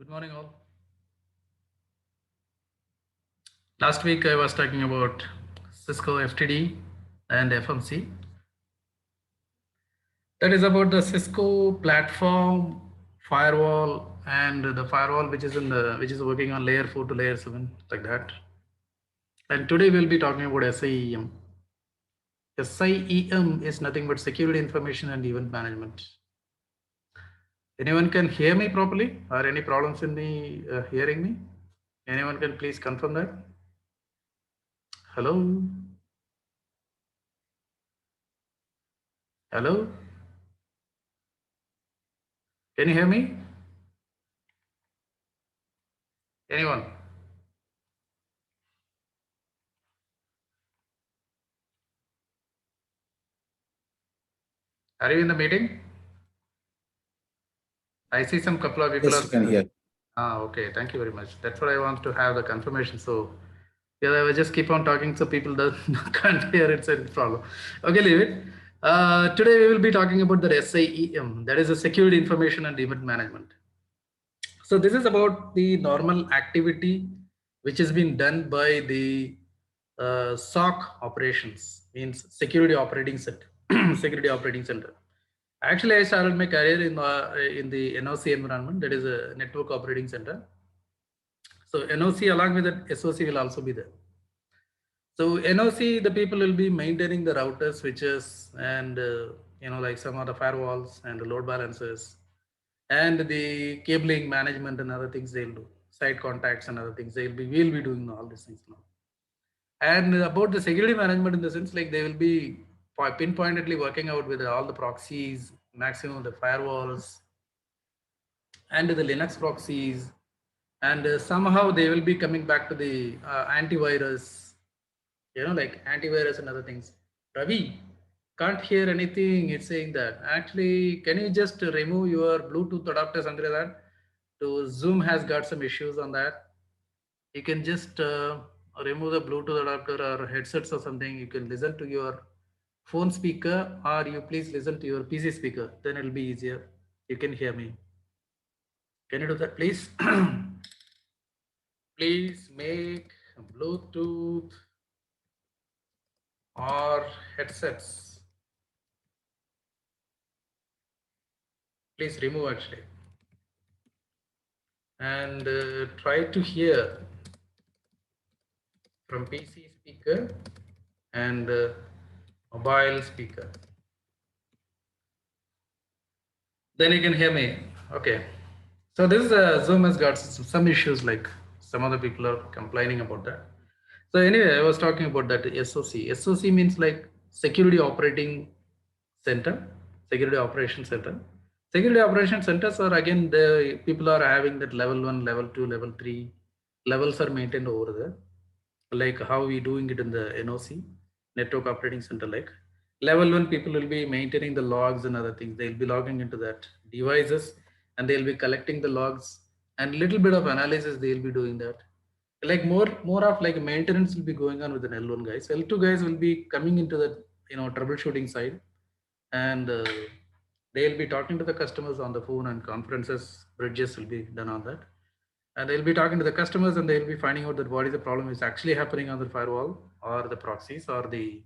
Good morning, all. Last week I was talking about Cisco FTD and FMC. That is about the Cisco platform firewall and the firewall which is working on layer 4 to layer 7 like that. And today we'll be talking about SIEM. SIEM is nothing but security information and event management. Anyone can hear me properly, or any problems in me hearing me? Anyone can please confirm that? Hello? Hello? Can you hear me? Anyone? Are you in the meeting? I see some couple of people. Yes, you can hear. Okay. Thank you very much. That's what I want to have the confirmation. So, yeah, I will just keep on talking so people can't hear it. It's a problem. Okay, leave it. Today we will be talking about the SIEM, that is a security information and event management. So this is about the normal activity which has been done by the SOC operations, means security operating center. Security operating center. Actually, I started my career in the NOC environment, that is a network operating center. So NOC along with that SOC will also be there. So NOC, the people will be maintaining the routers, switches, and like some of the firewalls and the load balancers, and the cabling management and other things they'll do, site contacts and other things we'll be doing all these things now. And about the security management in the sense like they will be pinpointedly working out with all the proxies, maximum the firewalls, and the Linux proxies, and somehow they will be coming back to the antivirus, like antivirus and other things. Ravi, can't hear anything. It's saying that. Actually, can you just remove your Bluetooth adapter, something like that? To Zoom has got some issues on that. You can just remove the Bluetooth adapter or headsets or something. You can listen to your phone speaker, or you please listen to your PC speaker. Then it'll be easier. You can hear me. Can you do that, please? Please make Bluetooth or headsets. Please remove actually. And try to hear from PC speaker and mobile speaker. Then you can hear me. Okay. So this Zoom has got some issues, like some other people are complaining about that. So anyway, I was talking about that SOC. SOC means like security operating center, security operation center. Security operation centers are again the people are having that level 1, level 2, level 3 levels are maintained over there, like how we doing it in the NOC, network operating center. Like level 1 people will be maintaining the logs and other things. They'll be logging into that devices and they'll be collecting the logs and little bit of analysis they'll be doing that. Like more of like maintenance will be going on with the L1 guys. L2 guys will be coming into the troubleshooting side, and they'll be talking to the customers on the phone, and conferences bridges will be done on that, and they'll be talking to the customers and they'll be finding out that what is the problem is actually happening on the firewall or the proxies or the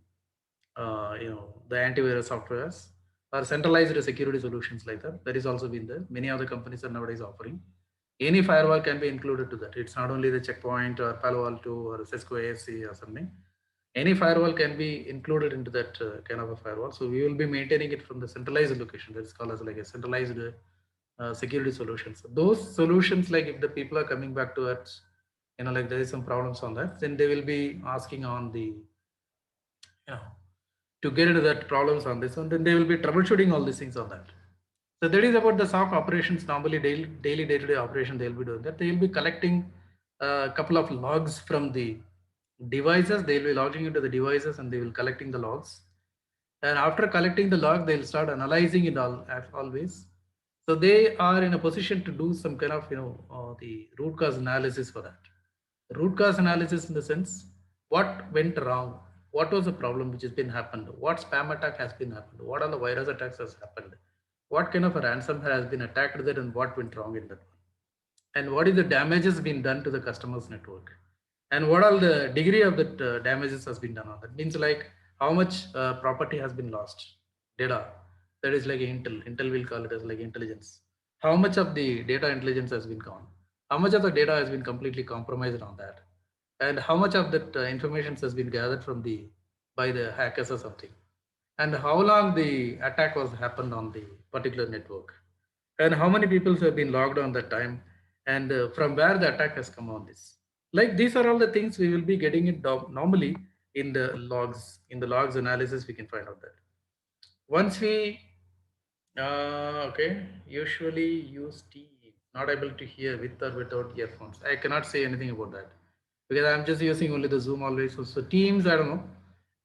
the antivirus softwares or centralized security solutions like that. That is also been there. Many other companies are nowadays offering. Any firewall can be included to that. It's not only the Checkpoint or Palo Alto or Cisco ASC or something. Any firewall can be included into that kind of a firewall. So we will be maintaining it from the centralized location. That is called as like a centralized security solutions. Those solutions, like if the people are coming back to us, like there is some problems on that, then they will be asking on the, to get into that problems on this one, then they will be troubleshooting all these things on that. So that is about the SOC operations. Normally daily day-to-day operation, they'll be doing that. They'll be collecting a couple of logs from the devices. They'll be logging into the devices and they will collecting the logs. And after collecting the log, they'll start analyzing it all always. So they are in a position to do some kind of the root cause analysis for that. Root cause analysis in the sense what went wrong, what was the problem which has been happened, what spam attack has been happened, what are the virus attacks has happened, what kind of a ransom has been attacked there, and what went wrong in that one. and what is the damages been done to the customer's network, and what all the degree of that damages has been done on that. Means like how much property has been lost, data, that is like intel will call it as like intelligence. How much of the data intelligence has been gone, how much of the data has been completely compromised on that, and how much of that information has been gathered from the by the hackers or something, and how long the attack was happened on the particular network, and how many people have been logged on that time, and from where the attack has come on this. Like these are all the things we will be getting it normally in the logs. In the logs analysis, we can find out that once we okay, usually use T, not able to hear with or without earphones. I cannot say anything about that because I'm just using only the Zoom always. So Teams, I don't know.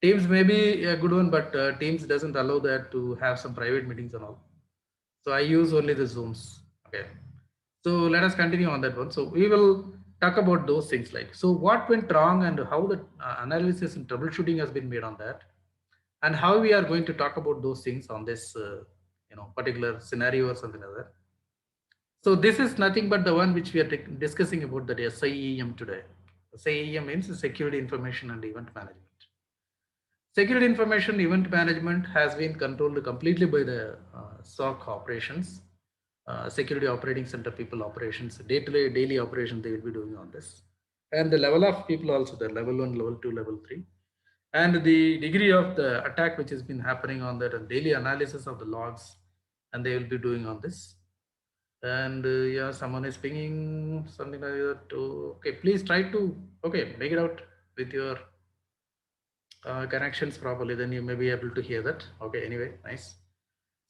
Teams may be a good one, but Teams doesn't allow that to have some private meetings and all. So I use only the Zooms. Okay. So let us continue on that one. So we will talk about those things like, so what went wrong and how the analysis and troubleshooting has been made on that, and how we are going to talk about those things on this particular scenario or something like that. So this is nothing but the one which we are discussing about, the SIEM today. SIEM means security information and event management. Security information event management has been controlled completely by the SOC operations, security operating center people operations, day-to-day daily operations they will be doing on this. And the level of people also there, level 1, level 2, level 3. And the degree of the attack which has been happening on that, and daily analysis of the logs, and they will be doing on this. And yeah, someone is pinging something like that. Okay, please try to, okay, make it out with your connections properly, then you may be able to hear that. Okay, anyway, nice.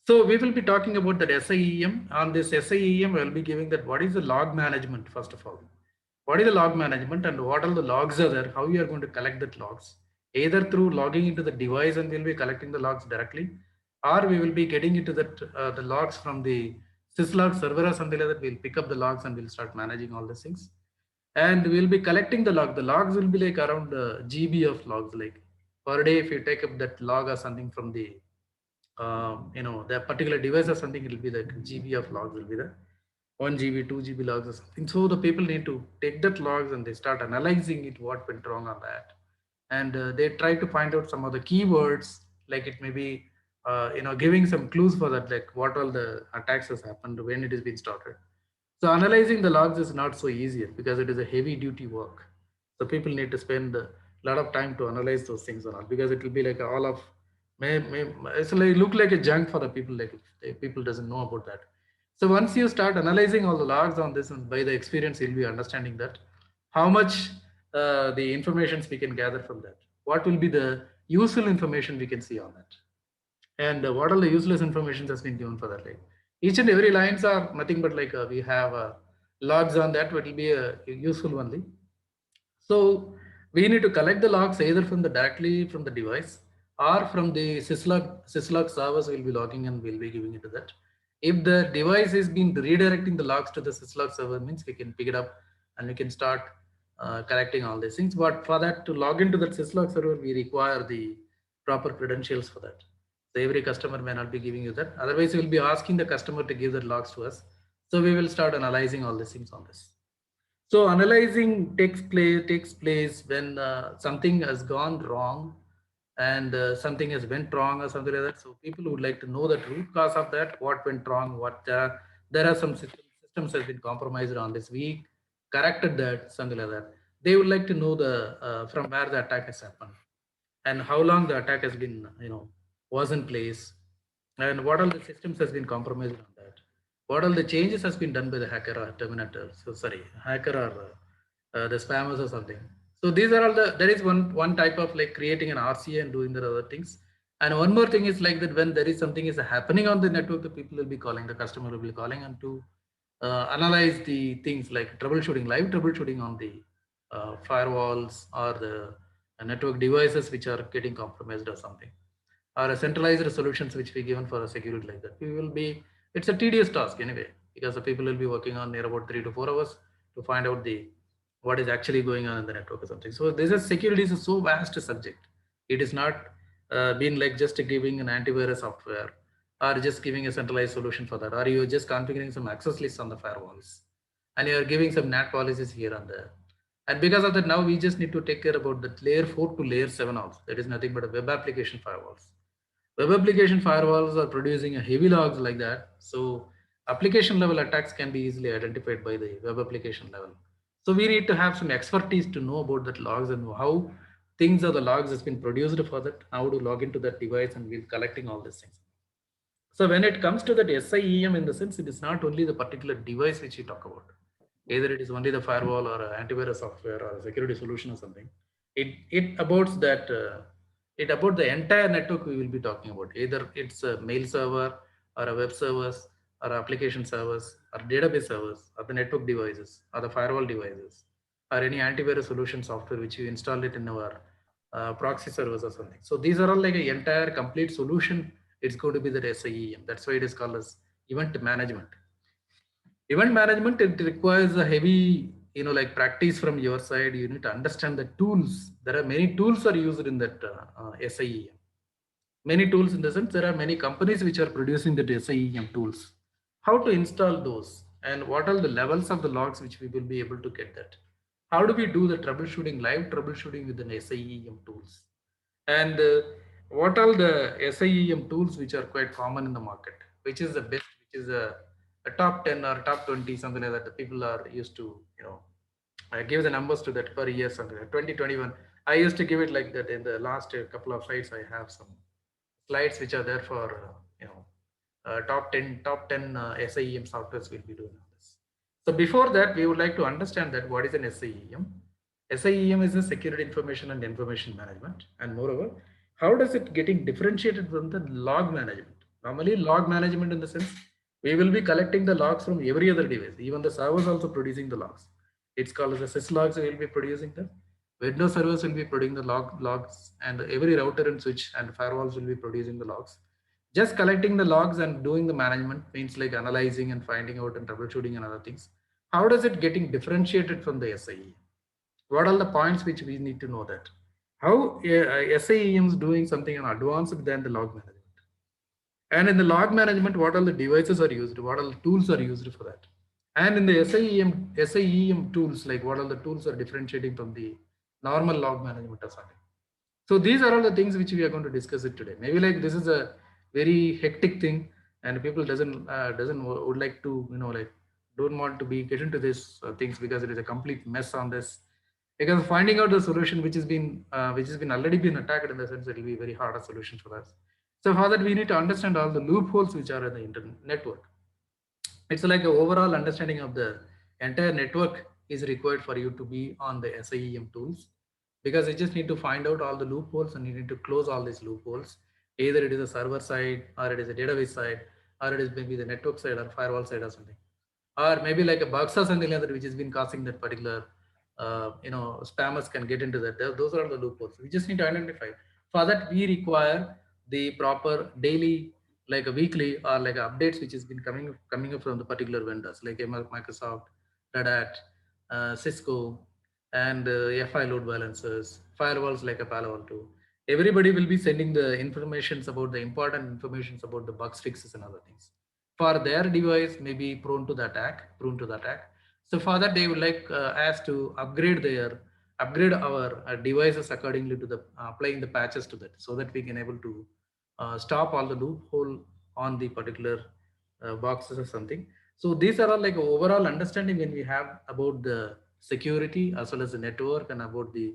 So we will be talking about that SIEM. On this SIEM, we'll be giving that what is the log management, first of all. What is the log management and what all the logs are there, how you are going to collect that logs, either through logging into the device and we'll be collecting the logs directly, or we will be getting into that the logs from the syslog server or something like that. We'll pick up the logs and we'll start managing all these things. And we'll be collecting the log. The logs will be like around GB of logs, like per day. If you take up that log or something from the the particular device or something, it will be like GB of logs will be there, 1 GB, 2 GB logs or something. So the people need to take that logs and they start analyzing it, what went wrong on that, and they try to find out some of the keywords, like it may be giving some clues for that, like what all the attacks has happened when it has been started. So analyzing the logs is not so easier because it is a heavy duty work. So people need to spend a lot of time to analyze those things or not, because it will be like all of it's like look like a junk for the people, like if the people doesn't know about that. So once you start analyzing all the logs on this, and by the experience you'll be understanding that how much the informations we can gather from that, what will be the useful information we can see on that, and what are the useless information that's been given for that. Like each and every lines are nothing but like we have logs on that, what will be useful only. So we need to collect the logs either from the directly from the device or from the syslog servers will be logging and we'll be giving it to that. If the device is been redirecting the logs to the syslog server, means we can pick it up and we can start collecting all these things. But for that, to log into that syslog server, we require the proper credentials for that. So every customer may not be giving you that. Otherwise, we'll be asking the customer to give the logs to us. So we will start analyzing all these things on this. So analyzing takes place when something has gone wrong, and something has went wrong or something like that. So people would like to know the root cause of that, what went wrong, what there are some systems has been compromised on this. We corrected that, something like that. They would like to know the from where the attack has happened and how long the attack has been was in place, and what all the systems has been compromised on that, what all the changes has been done by the hacker or terminator, so sorry, hacker or the spammers or something. So these are all the, there is one type of like creating an RCA and doing the other things. And one more thing is like that when there is something is happening on the network, the people will be calling, the customer will be calling, and to analyze the things like troubleshooting, live troubleshooting on the firewalls or the network devices which are getting compromised or something, or a centralized solutions which we given for a security like that. We will be, it's a tedious task anyway, because the people will be working on near about 3 to 4 hours to find out the what is actually going on in the network or something. So this is security is a so vast subject. It is not been like just giving an antivirus software or just giving a centralized solution for that, or you're just configuring some access lists on the firewalls. and you're giving some NAT policies here and there. And because of that, now we just need to take care about the layer 4 to layer 7 also. That is nothing but a web application firewalls. Web application firewalls are producing a heavy logs like that. So application level attacks can be easily identified by the web application level. So we need to have some expertise to know about that logs and how things are the logs has been produced for that, how to log into that device and we're collecting all these things. So when it comes to that SIEM, in the sense, it is not only the particular device which we talk about. Either it is only the firewall or antivirus software or a security solution or something. It about that it about the entire network we will be talking about. Either it's a mail server or a web servers or application servers or database servers or the network devices or the firewall devices or any antivirus solution software which you install it in our proxy servers or something. So these are all like an entire complete solution. It's going to be the SIEM. That's why it is called as event management. Event management, it requires a heavy, like practice from your side. You need to understand the tools. There are many tools are used in that SIEM. Many tools in the sense there are many companies which are producing the SIEM tools. How to install those and what are the levels of the logs which we will be able to get that. How do we do the troubleshooting, live troubleshooting with the SIEM tools? And what are the SIEM tools which are quite common in the market? Which is the best, which is a top 10 or top 20, something like that. The people are used to, I give the numbers to that per year, something like 2021. I used to give it like that in the last couple of slides. I have some slides which are there for top 10 SIEM softwares will be doing this. So before that, we would like to understand that what is an SIEM. SIEM is a security information and information management, and moreover, how does it getting differentiated from the log management? Normally, log management in the sense we will be collecting the logs from every other device, even the servers also producing the logs. It's called as a syslogs. We will be producing them. Windows servers will be producing the logs, and every router and switch and firewalls will be producing the logs. Just collecting the logs and doing the management means like analyzing and finding out and troubleshooting and other things. How does it getting differentiated from the SIE? What are the points which we need to know that? How SIEM is doing something advanced than the log management? And in the log management, what all the devices are used? What all the tools are used for that? And in the SIEM tools, like what all the tools are differentiating from the normal log management or something. So these are all the things which we are going to discuss it today. Maybe like this is a very hectic thing, and people doesn't would like to like don't want to be get into this things because it is a complete mess on this. Because finding out the solution which has been already been attacked in the sense it will be very hard a solution for us. So for that we need to understand all the loopholes which are in the internet network. It's like an overall understanding of the entire network is required for you to be on the SIEM tools, because you just need to find out all the loopholes and you need to close all these loopholes. Either it is a server side or it is a database side or it is maybe the network side or firewall side or something, or maybe like a bugs or something like that which has been causing that particular spammers can get into that. Those are the loopholes we just need to identify. For that we require the proper daily, like a weekly or like updates which has been coming up from the particular vendors like Microsoft, Red Hat, Cisco, and FI load balancers, firewalls like a Palo Alto. Everybody will be sending the informations about the important informations about the bugs fixes and other things. For their device may be prone to the attack. So for that they would like us to upgrade our devices accordingly to the applying the patches to that, so that we can able to stop all the loophole on the particular boxes or something. So these are all like overall understanding when we have about the security as well as the network and about the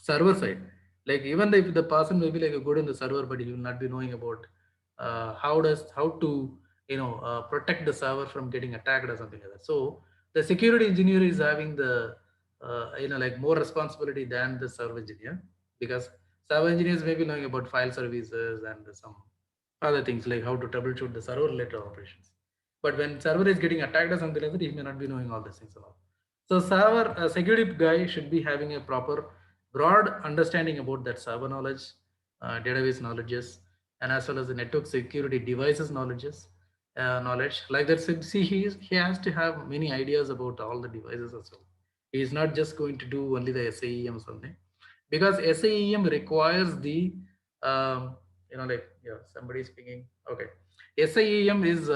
server side. Like even if the person may be like a good in the server, but he will not be knowing about how to protect the server from getting attacked or something like that. So the security engineer is having the like more responsibility than the server engineer, because server engineers may be knowing about file services and some other things like how to troubleshoot the server related operations. But when server is getting attacked or something like that, he may not be knowing all these things a lot. So server security guy should be having a proper broad understanding about that server knowledge, database knowledges, and as well as the network security devices knowledge. Like that, see, he has to have many ideas about all the devices as well. He is not just going to do only the SAEM or something, because SAEM requires the like, yeah, somebody speaking. Okay, SAEM is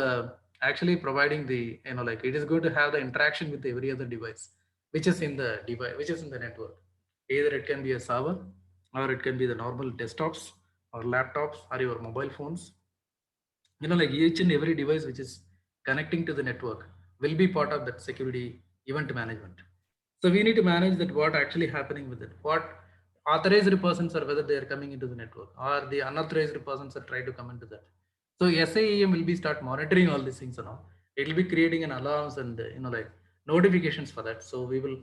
actually providing the, like it is going to have the interaction with every other device which is in the device, which is in the network. Either it can be a server, or it can be the normal desktops or laptops or your mobile phones. Like each and every device which is connecting to the network will be part of that security event management. So we need to manage that what actually happening with it, what authorized persons are, whether they are coming into the network or the unauthorized persons are trying to come into that. So SIEM will be start monitoring all these things. It will be creating an alarms and like notifications for that. So we will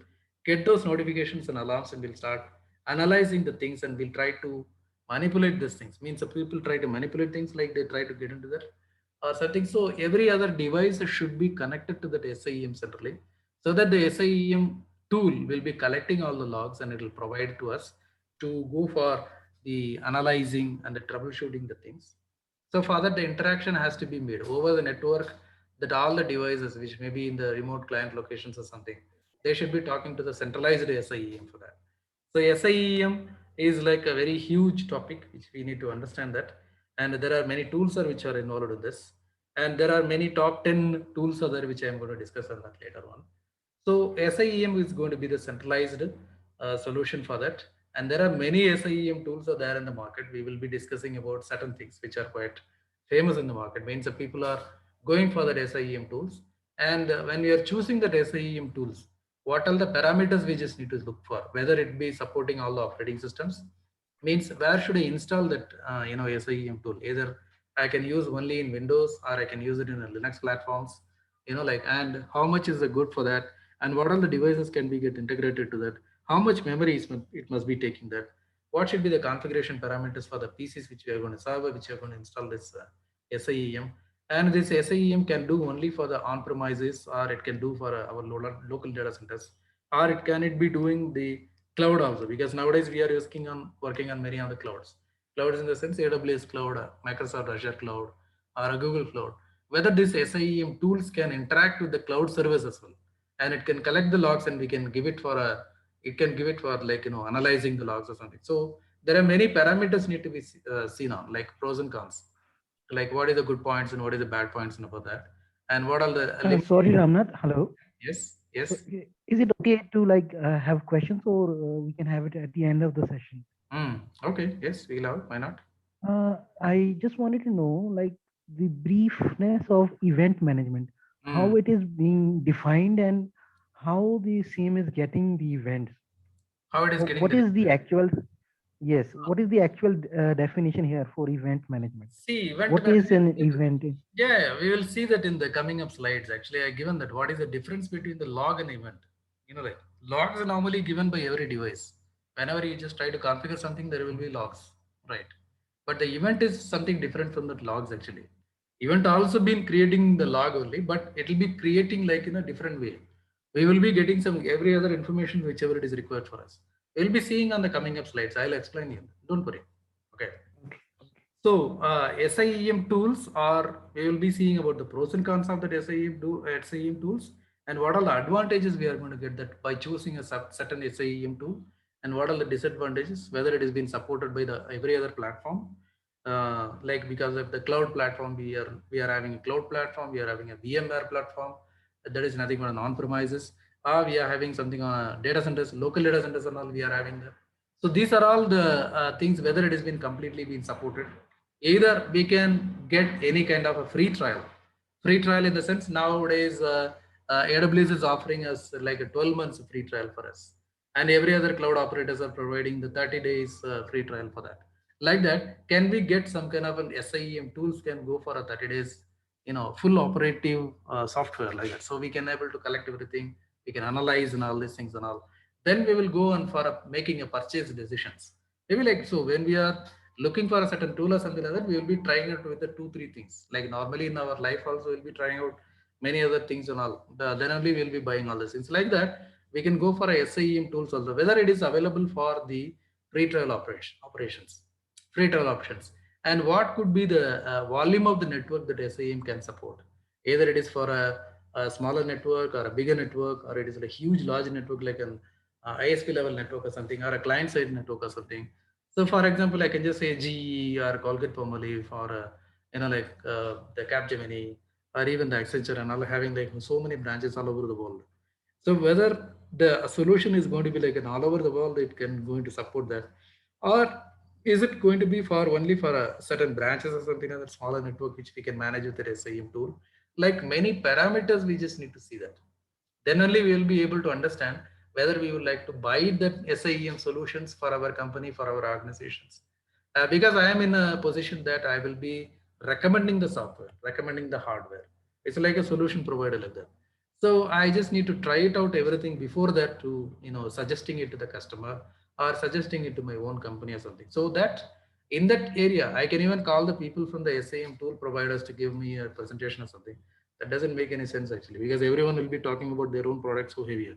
get those notifications and alarms, and we'll start analyzing the things, and we'll try to manipulate these things. Means the people try to manipulate things, like they try to get into that or something. So every other device should be connected to that SIEM centrally, so that the SIEM tool will be collecting all the logs, and it will provide to us to go for the analyzing and the troubleshooting the things. So for that, the interaction has to be made over the network, that all the devices which may be in the remote client locations or something, they should be talking to the centralized SIEM for that. So SIEM is like a very huge topic which we need to understand that, and there are many tools are which are involved in this, and there are many top 10 tools are there which I am going to discuss on that later on. So SIEM is going to be the centralized solution for that, and there are many SIEM tools are there in the market. We will be discussing about certain things which are quite famous in the market. Means that people are going for that SIEM tools, and when we are choosing that SIEM tools, what are the parameters we just need to look for, whether it be supporting all the operating systems. Means where should I install that SIEM tool? Either I can use only in Windows, or I can use it in a Linux platforms, like, and how much is the good for that, and what all the devices can be get integrated to that, how much memory it must be taking that, what should be the configuration parameters for the PCs which we are going to serve, which we are going to install this SIEM. And this SIEM can do only for the on premises, or it can do for our local data centers, or it be doing the cloud also, because nowadays we are working on many of the clouds in the sense AWS cloud, Microsoft Azure cloud, or a Google cloud. Whether these SIEM tools can interact with the cloud service as well, and it can collect the logs, and we can give it for a it can give it for, like, analyzing the logs or something. So there are many parameters need to be seen on, like pros and cons, like what is the good points and what is the bad points and about that, and what are the Sorry, limitations. Ramnath. Hello. Yes, So, yes. is it okay to have questions, or we can have it at the end of the session? Okay, yes, we'll have, why not. I just wanted to know, like, the briefness of event management, how Mm. it is being defined, and how the same is getting the events. How it is getting What the is the actual, yes, what is the actual definition here for event management? see event What is management. an event? Yeah, we will see that in the coming up slides. Actually, I given that what is the difference between the log and event. Like logs are normally given by every device. Whenever you just try to configure something, there will be logs, right? But the event is something different from the logs actually. Event also been creating the log only, but it will be creating like in a different way. We will be getting some every other information whichever it is required for us. We'll be seeing on the coming up slides. I'll explain you. Don't worry. Okay. Okay. So SIEM tools are, we will be seeing about the pros and cons of that SIEM tools, and what are the advantages we are going to get that by choosing a certain SIEM tool, and what are the disadvantages, whether it is being supported by the every other platform. Like because of the cloud platform, we are having a cloud platform, we are having a VMware platform, that is nothing but an on-premises, or we are having something on data centers, local data centers and all, we are having that. So these are all the things, whether it has been completely been supported. Either we can get any kind of a free trial in the sense nowadays AWS is offering us like a 12 months free trial for us, and every other cloud operators are providing the 30 days free trial for that. Like that, can we get some kind of an SIEM tools can go for a 30 days, full operative software like that, so we can able to collect everything, we can analyze and all these things and all. Then we will go on for making a purchase decisions. Maybe like so when we are looking for a certain tool or something like that, we will be trying it with the two three things. Like normally in our life also we'll be trying out many other things and all. Then only we'll be buying all these things. Like that, we can go for a SIEM tools also, whether it is available for the free trial operations, free trial options, and what could be the volume of the network that SIEM can support. Either it is for a smaller network or a bigger network, or it is a huge large network like an ISP level network or something, or a client side network or something. So, for example, I can just say GE or Colgate Palmolive or like the Capgemini or even the Accenture and all having like so many branches all over the world. So whether the solution is going to be like an all over the world, it can going to support that, or is it going to be for only for a certain branches or something like that smaller network which we can manage with the SIEM tool? Like many parameters, we just need to see that. Then only we will be able to understand whether we would like to buy the SIEM solutions for our company, for our organizations. Because I am in a position that I will be recommending the software, recommending the hardware. It's like a solution provider like that. So I just need to try it out everything before that to, suggesting it to the customer or suggesting it to my own company or something. So that in that area, I can even call the people from the SIM tool providers to give me a presentation or something. That doesn't make any sense actually, because everyone will be talking about their own products so heavier,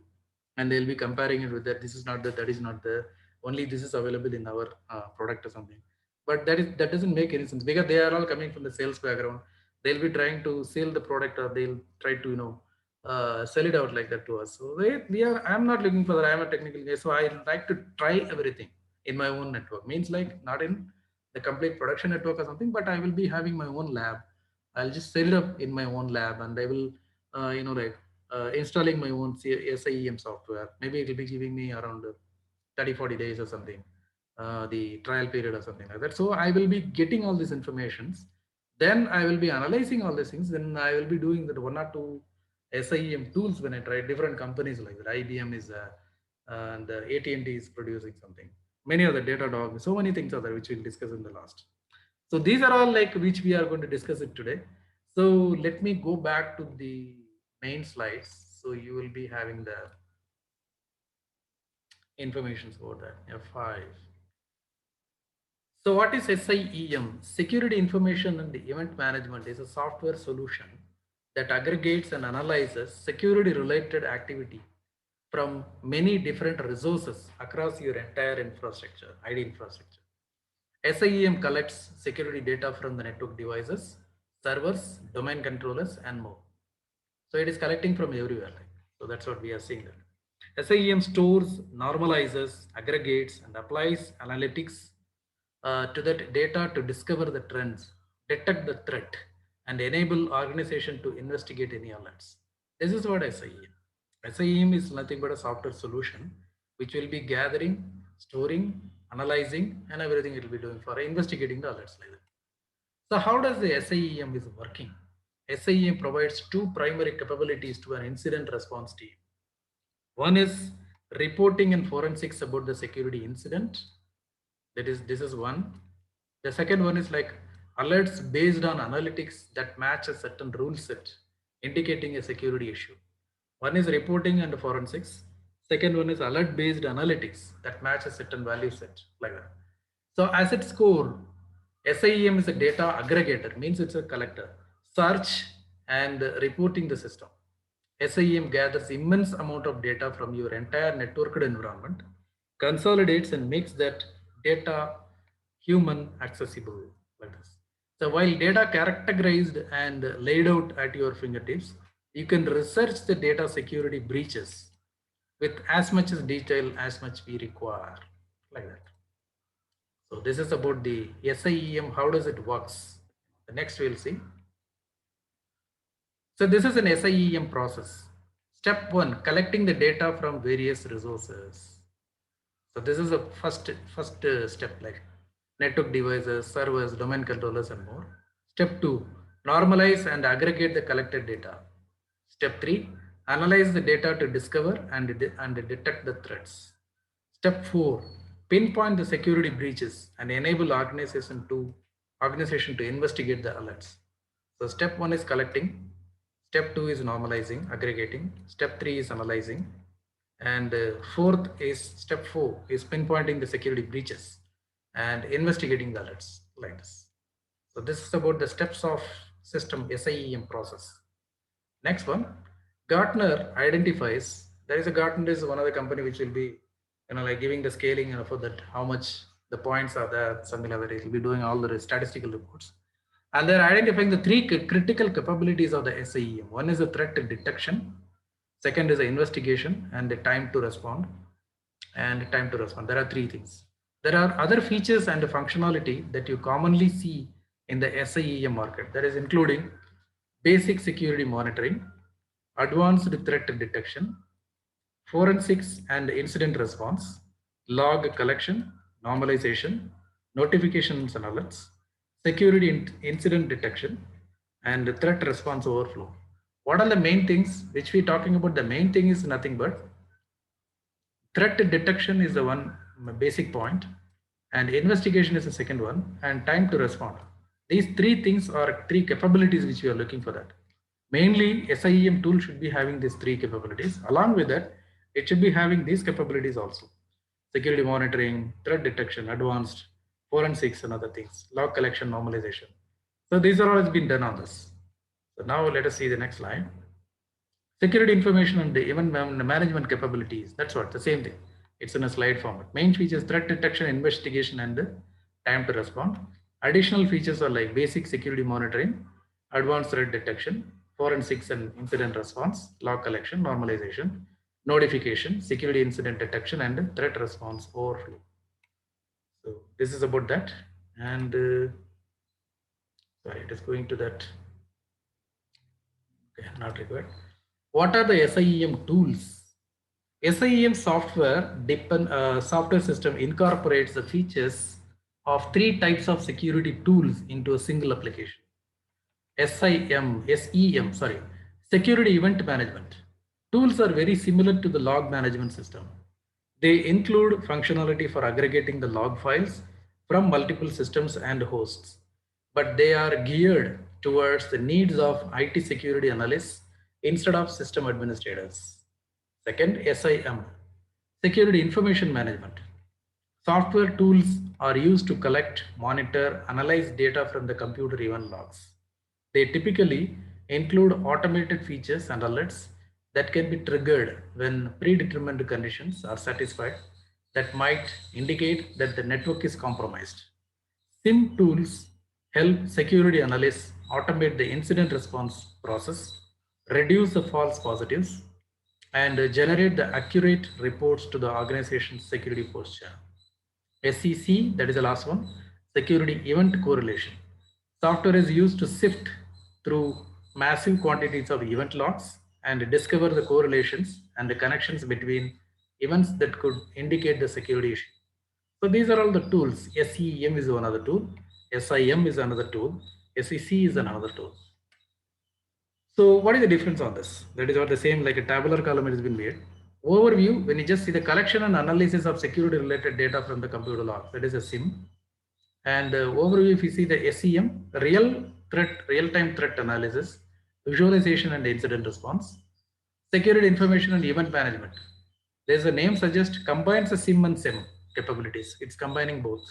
and they'll be comparing it with that. This is not that is not the only this is available in our product or something. But that doesn't make any sense because they are all coming from the sales background. They'll be trying to sell the product, or they'll try to sell it out like that to us. So we are. I'm not looking for that. I'm a technical guy, so I like to try everything in my own network. Means like not in the complete production network or something, but I will be having my own lab. I'll just set it up in my own lab, and I will, installing my own SIEM software. Maybe it will be giving me around 30, 40 days or something, the trial period or something like that. So I will be getting all these informations. Then I will be analyzing all these things. Then I will be doing that one or two SIEM tools when I try different companies like that. IBM is, and AT&T is producing something. Many other Datadog. So many things are there which we'll discuss in the last. So these are all like which we are going to discuss it today. So let me go back to the main slides. So you will be having the information about that. F5. So what is SIEM? Security Information and Event Management is a software solution that aggregates and analyzes security related activity from many different resources across your entire infrastructure, ID infrastructure. SIEM collects security data from the network devices, servers, domain controllers, and more. So it is collecting from everywhere. So that's what we are seeing there. SIEM stores, normalizes, aggregates, and applies analytics to that data to discover the trends, detect the threat, and enable organization to investigate any alerts. This is what SIEM. SIEM is nothing but a software solution which will be gathering, storing, analyzing, and everything it will be doing for investigating the alerts like that. So how does the SIEM is working? SIEM provides two primary capabilities to an incident response team. One is reporting and forensics about the security incident. This is one. The second one is like alerts based on analytics that match a certain rule set, indicating a security issue. One is reporting and forensics. Second one is alert based analytics that match a certain value set like that. So as its core, SIEM is a data aggregator, means it's a collector, search and reporting the system. SIEM gathers immense amount of data from your entire networked environment, consolidates and makes that data human accessible like this. So while data characterized and laid out at your fingertips, you can research the data security breaches with as much as detail as much we require like that. So this is about the SIEM, how does it works. The next we'll see. So this is an SIEM process. Step one, collecting the data from various resources. So this is a first step, like network devices, servers, domain controllers, and more. Step two, normalize and aggregate the collected data. Step three, analyze the data to discover and detect the threats. Step four, pinpoint the security breaches and enable organization to investigate the alerts. So step one is collecting. Step two is normalizing, aggregating. Step three is analyzing. And fourth is step four is pinpointing the security breaches and investigating the alerts like this. So this is about the steps of system SIEM process. Next one, Gartner identifies, there is a Gartner is one of the company which will be, like giving the scaling, for that, how much the points are there, something like that. It will be doing all the statistical reports. And they're identifying the three critical capabilities of the SIEM. One is the threat detection. Second is the investigation and the time to respond. There are three things. There are other features and functionality that you commonly see in the SIEM market. That is including basic security monitoring, advanced threat detection, forensics and incident response, log collection, normalization, notifications and alerts, security incident detection, and threat response overflow. What are the main things which we're talking about? The main thing is nothing but threat detection is the one basic point, and investigation is the second one, and time to respond. These three things are three capabilities which we are looking for that. Mainly, SIEM tool should be having these three capabilities. Along with that, it should be having these capabilities also. Security monitoring, threat detection, advanced forensics and other things, log collection, normalization. So these are all has been done on this. So now let us see the next slide. Security information and the event management capabilities. That's what the same thing. It's in a slide format. Main features: threat detection, investigation, and time to respond. Additional features are like basic security monitoring, advanced threat detection, forensics and incident response, log collection, normalization, notification, security incident detection, and threat response overflow. So this is about that. And sorry, it is going to that. Okay, not required. What are the SIEM tools? SIEM software system incorporates the features of three types of security tools into a single application. SEM, security event management. Tools are very similar to the log management system. They include functionality for aggregating the log files from multiple systems and hosts, but they are geared towards the needs of IT security analysts instead of system administrators. Second, SIM, security information management. Software tools are used to collect, monitor, analyze data from the computer event logs. They typically include automated features and alerts that can be triggered when predetermined conditions are satisfied that might indicate that the network is compromised. SIM tools help security analysts automate the incident response process, reduce the false positives, and generate the accurate reports to the organization's security posture. SEC, that is the last one, security event correlation. Software is used to sift through massive quantities of event logs and discover the correlations and the connections between events that could indicate the security issue. So these are all the tools. SEM is one other tool, SIM is another tool, SEC is another tool. So what is the difference on this? That is what the same, like a tabular column has been made. Overview, when you just see the collection and analysis of security related data from the computer log, that is a SIM. And overview, if you see the SEM, real-time threat analysis, visualization and incident response, security information and event management. There's a name suggests combines the SIM and SIM capabilities. It's combining both.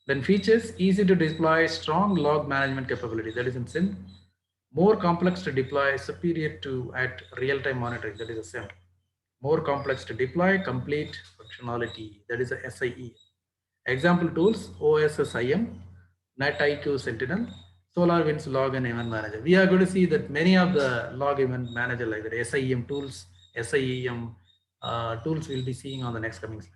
Then features, easy to deploy, strong log management capability, that is in SIM. More complex to deploy, superior to at real-time monitoring, that is a SIM. More complex to deploy, complete functionality, that is a SIE. Example tools, OSSIM, NetIQ Sentinel, SolarWinds Log and Event Manager. We are going to see that many of the log event manager like that SIEM tools, SIEM tools we'll be seeing on the next coming slides.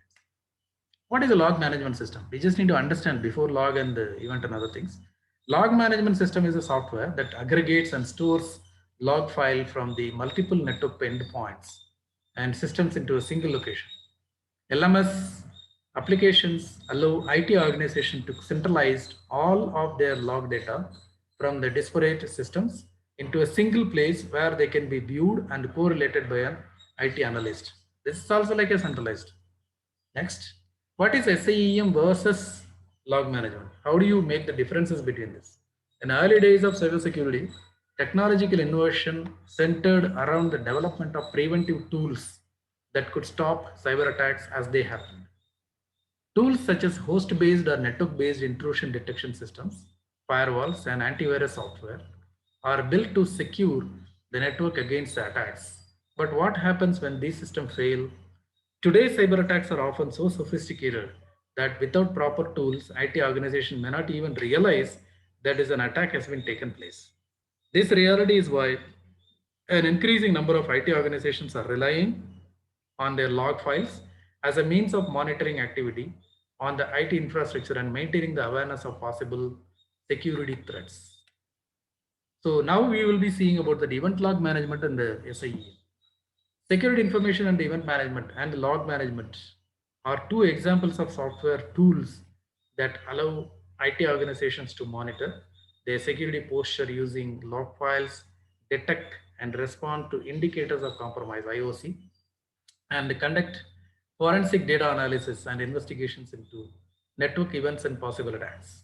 What is a log management system? We just need to understand before log and the event and other things. Log management system is a software that aggregates and stores log file from the multiple network endpoints and systems into a single location. LMS applications allow IT organizations to centralize all of their log data from the disparate systems into a single place where they can be viewed and correlated by an IT analyst. This is also like a centralized. Next, what is SIEM versus log management? How do you make the differences between this? In early days of cybersecurity, technological innovation centered around the development of preventive tools that could stop cyber attacks as they happen. Tools such as host-based or network-based intrusion detection systems, firewalls, and antivirus software are built to secure the network against the attacks. But what happens when these systems fail? Today's cyber attacks are often so sophisticated that without proper tools, IT organizations may not even realize that an attack has been taken place. This reality is why an increasing number of IT organizations are relying on their log files as a means of monitoring activity on the IT infrastructure and maintaining the awareness of possible security threats. So now we will be seeing about the event log management and the SIEM. Security information and event management and log management are two examples of software tools that allow IT organizations to monitor their security posture using log files, detect and respond to indicators of compromise IOC, and conduct forensic data analysis and investigations into network events and possible attacks.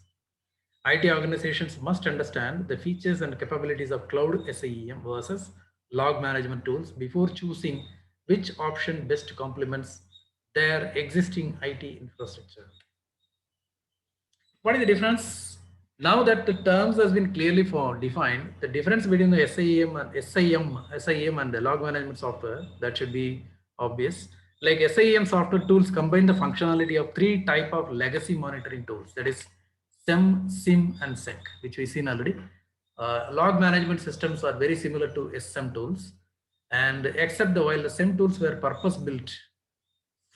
IT organizations must understand the features and capabilities of cloud SIEM versus log management tools before choosing which option best complements their existing IT infrastructure. What is the difference? Now that the terms has been clearly defined, the difference between the SIEM and the log management software, that should be obvious. Like SIEM software tools combine the functionality of three type of legacy monitoring tools, that is SEM, SIM, and SEC, which we've seen already. Log management systems are very similar to SSM tools, and except while the SIM tools were purpose built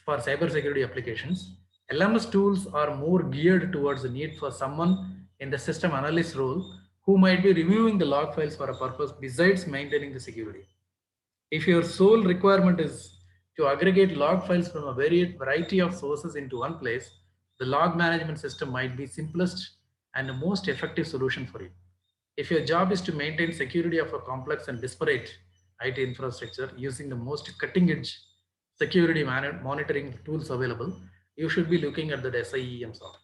for cybersecurity applications, LMS tools are more geared towards the need for someone in the system analyst role who might be reviewing the log files for a purpose besides maintaining the security. If your sole requirement is to aggregate log files from a variety of sources into one place, the log management system might be simplest and the most effective solution for you. If your job is to maintain security of a complex and disparate IT infrastructure using the most cutting edge security monitoring tools available, you should be looking at the SIEM software.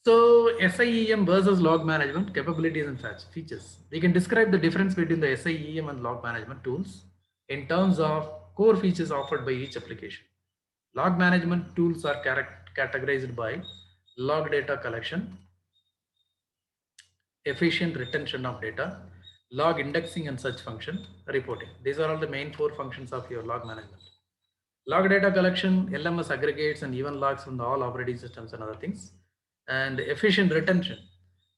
So SIEM versus log management capabilities and such features. We can describe the difference between the SIEM and log management tools in terms of core features offered by each application. Log management tools are categorized by log data collection, efficient retention of data, log indexing and search function, reporting. These are all the main four functions of your log management. Log data collection, LMS aggregates and even logs from the all operating systems and other things. And efficient retention,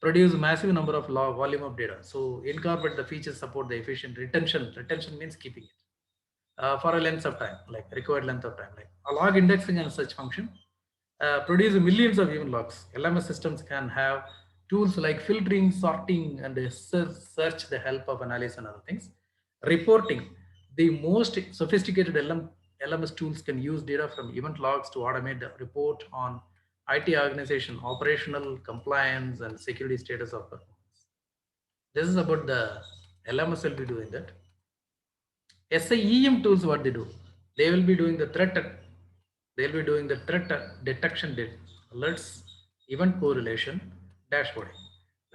produce massive number of log volume of data. So incorporate the features support the efficient retention. Retention means keeping it for a length of time, like required length of time, like a log indexing and such function. Produce millions of even logs. LMS systems can have tools like filtering, sorting, and search the help of analysis and other things. Reporting, the most sophisticated LMS tools can use data from event logs to automate the report on IT organization, operational compliance, and security status of performance. This is about the LMS will be doing that. SIEM tools, what they do, they will be doing the threat, they'll be doing the threat detection alerts, event correlation, dashboarding.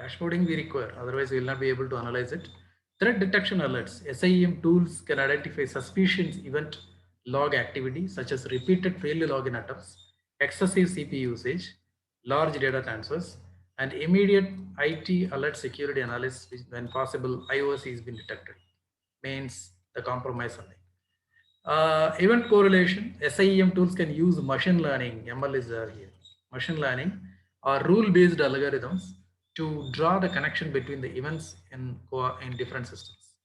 Dashboarding we require, otherwise we will not be able to analyze it. Threat detection alerts, SIEM tools can identify suspicious event log activity such as repeated failure login attempts, excessive CPU usage, large data transfers, and immediate IT alert security analysis when possible IOC has been detected, means the compromise something. Event correlation, SIEM tools can use machine learning, ML is here, machine learning or rule-based algorithms to draw the connection between the events in different systems.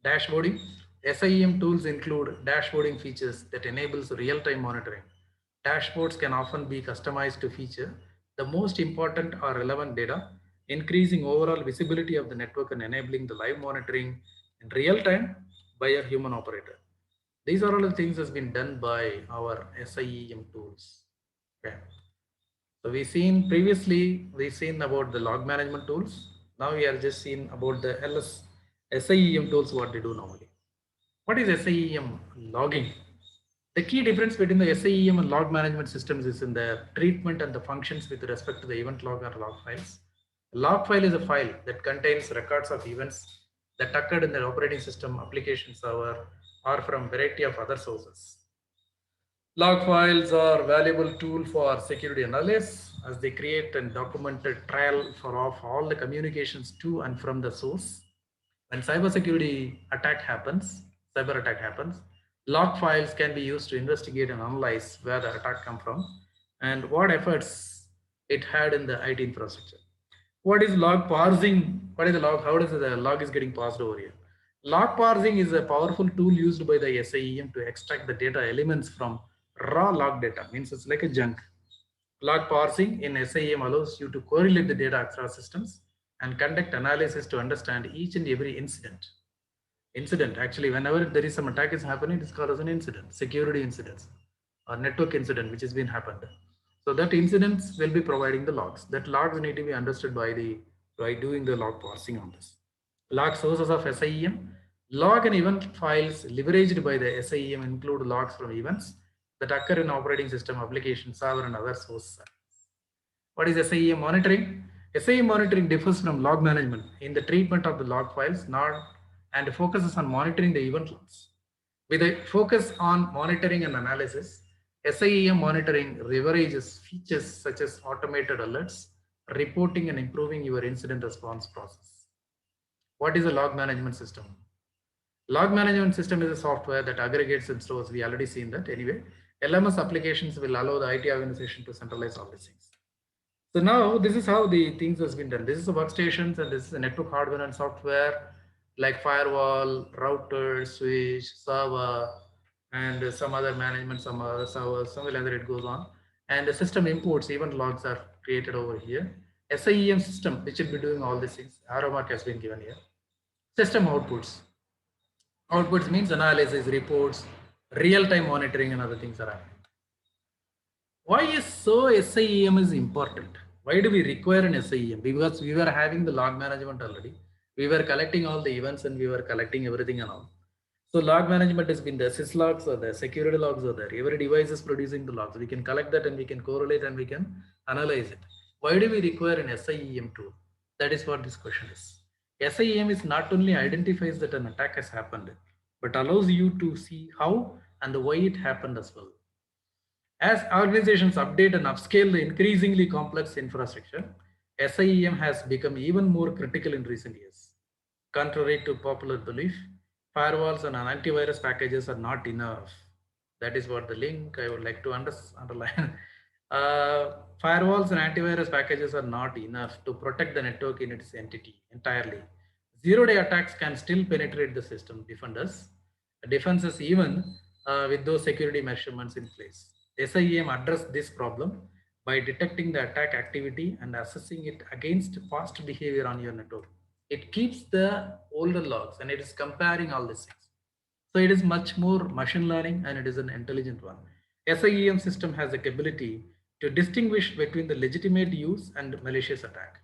Dashboarding, SIEM tools include dashboarding features that enables real-time monitoring. Dashboards can often be customized to feature the most important or relevant data, increasing overall visibility of the network and enabling the live monitoring in real time by a human operator. These are all the things that's been done by our SIEM tools. Okay. So we've seen about the log management tools. Now we are just seeing about the SIEM tools, what they do normally. What is SIEM logging? The key difference between the SIEM and log management systems is in the treatment and the functions with respect to the event log or log files. A log file is a file that contains records of events that occurred in the operating system, application server, or from variety of other sources. Log files are valuable tool for security analysis as they create and document a trail of all the communications to and from the source. When cyber attack happens, log files can be used to investigate and analyze where the attack come from and what efforts it had in the IT infrastructure. What is log parsing? What is the log? How does the log is getting parsed over here? Log parsing is a powerful tool used by the SIEM to extract the data elements from raw log data. Means it's like a junk. Log parsing in SIEM allows you to correlate the data across systems and conduct analysis to understand each and every incident. Incident, actually, whenever there is some attack is happening, it is called as an incident, security incidents or network incident which has been happened. So that incidents will be providing the logs. That logs need to be understood by doing the log parsing on this. Log sources of SIEM. Log and event files leveraged by the SIEM include logs from events that occur in operating system, application, server, and other sources. What is SIEM monitoring? SIEM monitoring differs from log management in the treatment of the log files, not and focuses on monitoring the event logs. With a focus on monitoring and analysis, SIEM monitoring leverages features such as automated alerts, reporting, and improving your incident response process. What is a log management system? Log management system is a software that aggregates and stores. We already seen that anyway. LMS applications will allow the IT organization to centralize all these things. So now this is how the things has been done. This is the workstations and this is the network hardware and software like firewall, router, switch, server, and some other management, some other servers, some other it goes on. And the system imports, event logs are created over here. SIEM system, which will be doing all these things. Arrow mark has been given here. System outputs. Outputs means analysis, reports, real-time monitoring, and other things are happening. Why is so SIEM is important? Why do we require an SIEM? Because we were having the log management already. We were collecting all the events and we were collecting everything and all. So log management has been the syslogs or the security logs are there. Every device is producing the logs. We can collect that and we can correlate and we can analyze it. Why do we require an SIEM tool? That is what this question is. SIEM is not only identifies that an attack has happened, but allows you to see how and why it happened as well. As organizations update and upscale the increasingly complex infrastructure, SIEM has become even more critical in recent years. Contrary to popular belief, firewalls and antivirus packages are not enough. That is what the link I would like to underline. Firewalls and antivirus packages are not enough to protect the network in its entity entirely. Zero-day attacks can still penetrate the system defenses even with those security measurements in place. SIEM addressed this problem by detecting the attack activity and assessing it against past behavior on your network. It keeps the older logs and it is comparing all these things. So it is much more machine learning and it is an intelligent one. SIEM system has the ability to distinguish between the legitimate use and malicious attack.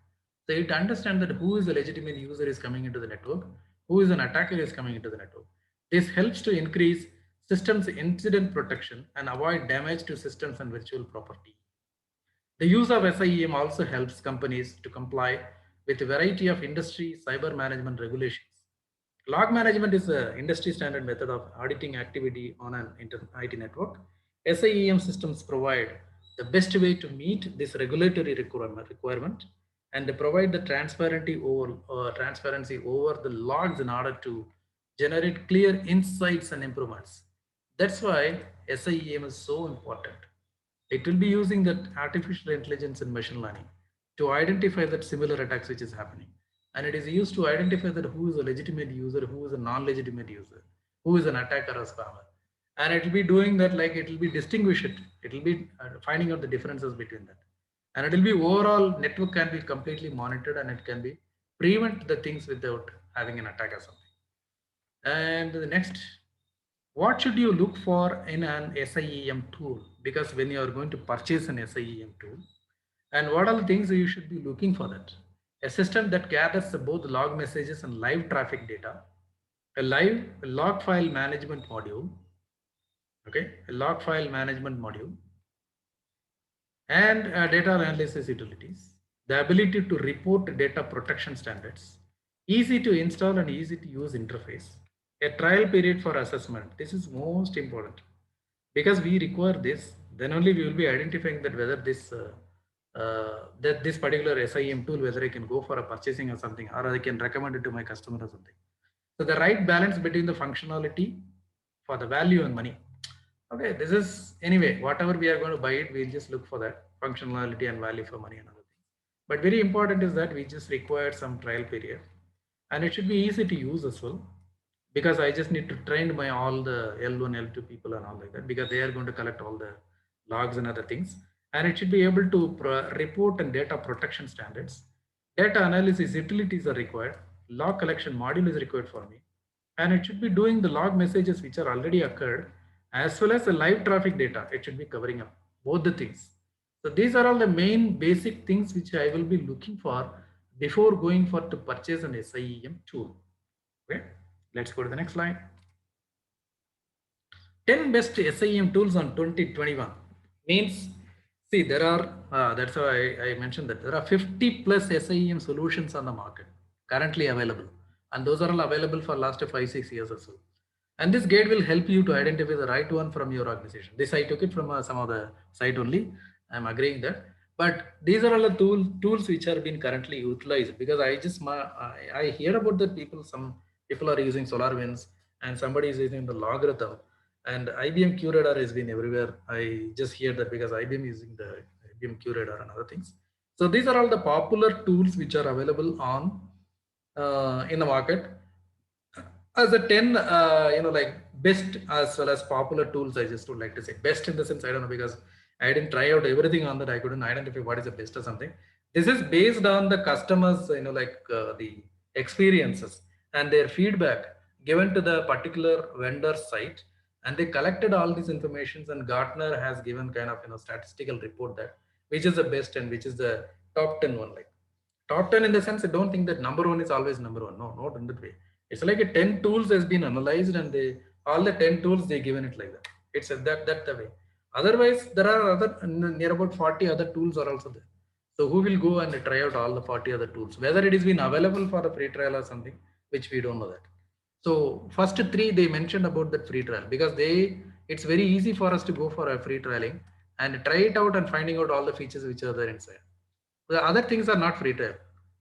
So it understands that who is a legitimate user is coming into the network, who is an attacker is coming into the network. This helps to increase systems incident protection and avoid damage to systems and virtual property. The use of SIEM also helps companies to comply with a variety of industry cyber management regulations. Log management is an industry standard method of auditing activity on an IT network. SIEM systems provide the best way to meet this regulatory requirement and they provide the transparency over the logs in order to generate clear insights and improvements. That's why SIEM is so important. It will be using that artificial intelligence and machine learning to identify that similar attacks which is happening. And it is used to identify that who is a legitimate user, who is a non-legitimate user, who is an attacker or spammer. And it will be doing that like it will be distinguish it. It will be finding out the differences between that. And it will be overall network can be completely monitored and it can be prevent the things without having an attack or something. And the next, what should you look for in an SIEM tool? Because when you are going to purchase an SIEM tool, and what are the things you should be looking for that? A system that gathers both log messages and live traffic data, a log file management module, okay, a log file management module, and data analysis utilities, the ability to report data protection standards, easy to install and easy to use interface, a trial period for assessment. This is most important because we require this, then only we will be identifying that whether this particular SIEM tool, whether I can go for a purchasing or something, or I can recommend it to my customer or something. So the right balance between the functionality for the value and money. Okay, this is anyway, whatever we are going to buy it, we'll just look for that functionality and value for money and other things. But very important is that we just require some trial period and it should be easy to use as well because I just need to train my all the L1, L2 people and all like that because they are going to collect all the logs and other things. And it should be able to report and data protection standards. Data analysis utilities are required. Log collection module is required for me. And it should be doing the log messages which are already occurred as well as the live traffic data. It should be covering up both the things. So these are all the main basic things which I will be looking for before going for to purchase an SIEM tool. Okay, let's go to the next slide. 10 best SIEM tools on 2021 means, see, there are, that's why I mentioned that there are 50 plus SIEM solutions on the market currently available. And those are all available for last 5-6 years or so. And this guide will help you to identify the right one from your organization. This I took it from some of the site only. I'm agreeing that. But these are all the tools which are being currently utilized, because I hear about that some people are using SolarWinds and somebody is using the Logarithm, and IBM QRadar has been everywhere. I just hear that because IBM is using the IBM QRadar and other things. So these are all the popular tools which are available on in the market. As a 10, like best as well as popular tools, I just would like to say best in the sense, I don't know, because I didn't try out everything on that. I couldn't identify what is the best or something. This is based on the customers, the experiences and their feedback given to the particular vendor site, and they collected all these informations, and Gartner has given kind of statistical report that which is the best and which is the top 10 one. Like top 10 in the sense, I don't think that number one is always number one. No, not in that way. It's like a 10 tools has been analyzed, and they all the 10 tools they given it like that. It's that the way. Otherwise, there are other near about 40 other tools are also there. So who will go and try out all the 40 other tools? Whether it is been available for a free trial or something, which we don't know that. So first three they mentioned about that free trial, because it's very easy for us to go for a free trialing and try it out and finding out all the features which are there inside. The other things are not free trial.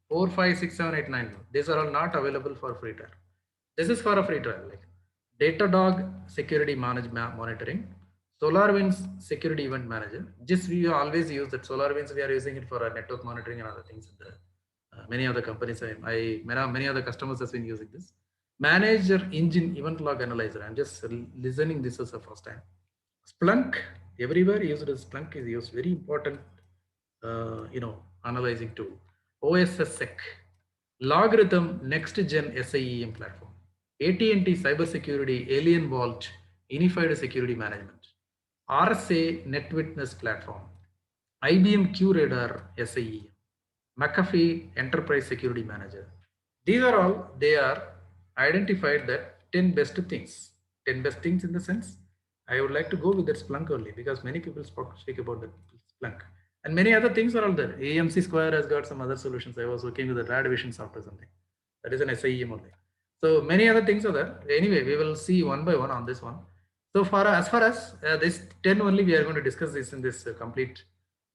4, 5, 6, 7, 8, 9. These are all not available for free trial. This is for a free trial, like Datadog security monitoring, SolarWinds security event manager. Just we always use that SolarWinds. We are using it for network monitoring and other things. Many other companies, many other customers has been using this. Manager engine event log analyzer. I'm just listening this as the first time. Splunk, everywhere used as Splunk is used. Very important, analyzing tool. OSSSec, Logarithm next gen SIEM platform, AT&T cybersecurity Alien Vault unified security management, RSA NetWitness platform, IBM QRadar SIEM, McAfee enterprise security manager. These are all, they are identified that 10 best things. 10 best things in the sense, I would like to go with that Splunk only, because many people speak about that Splunk. And many other things are all there. AMC Square has got some other solutions. I was working with the Radvision software something. That is an SIEM only. So many other things are there. Anyway, we will see one by one on this one. So as far as this 10 only, we are going to discuss this in this complete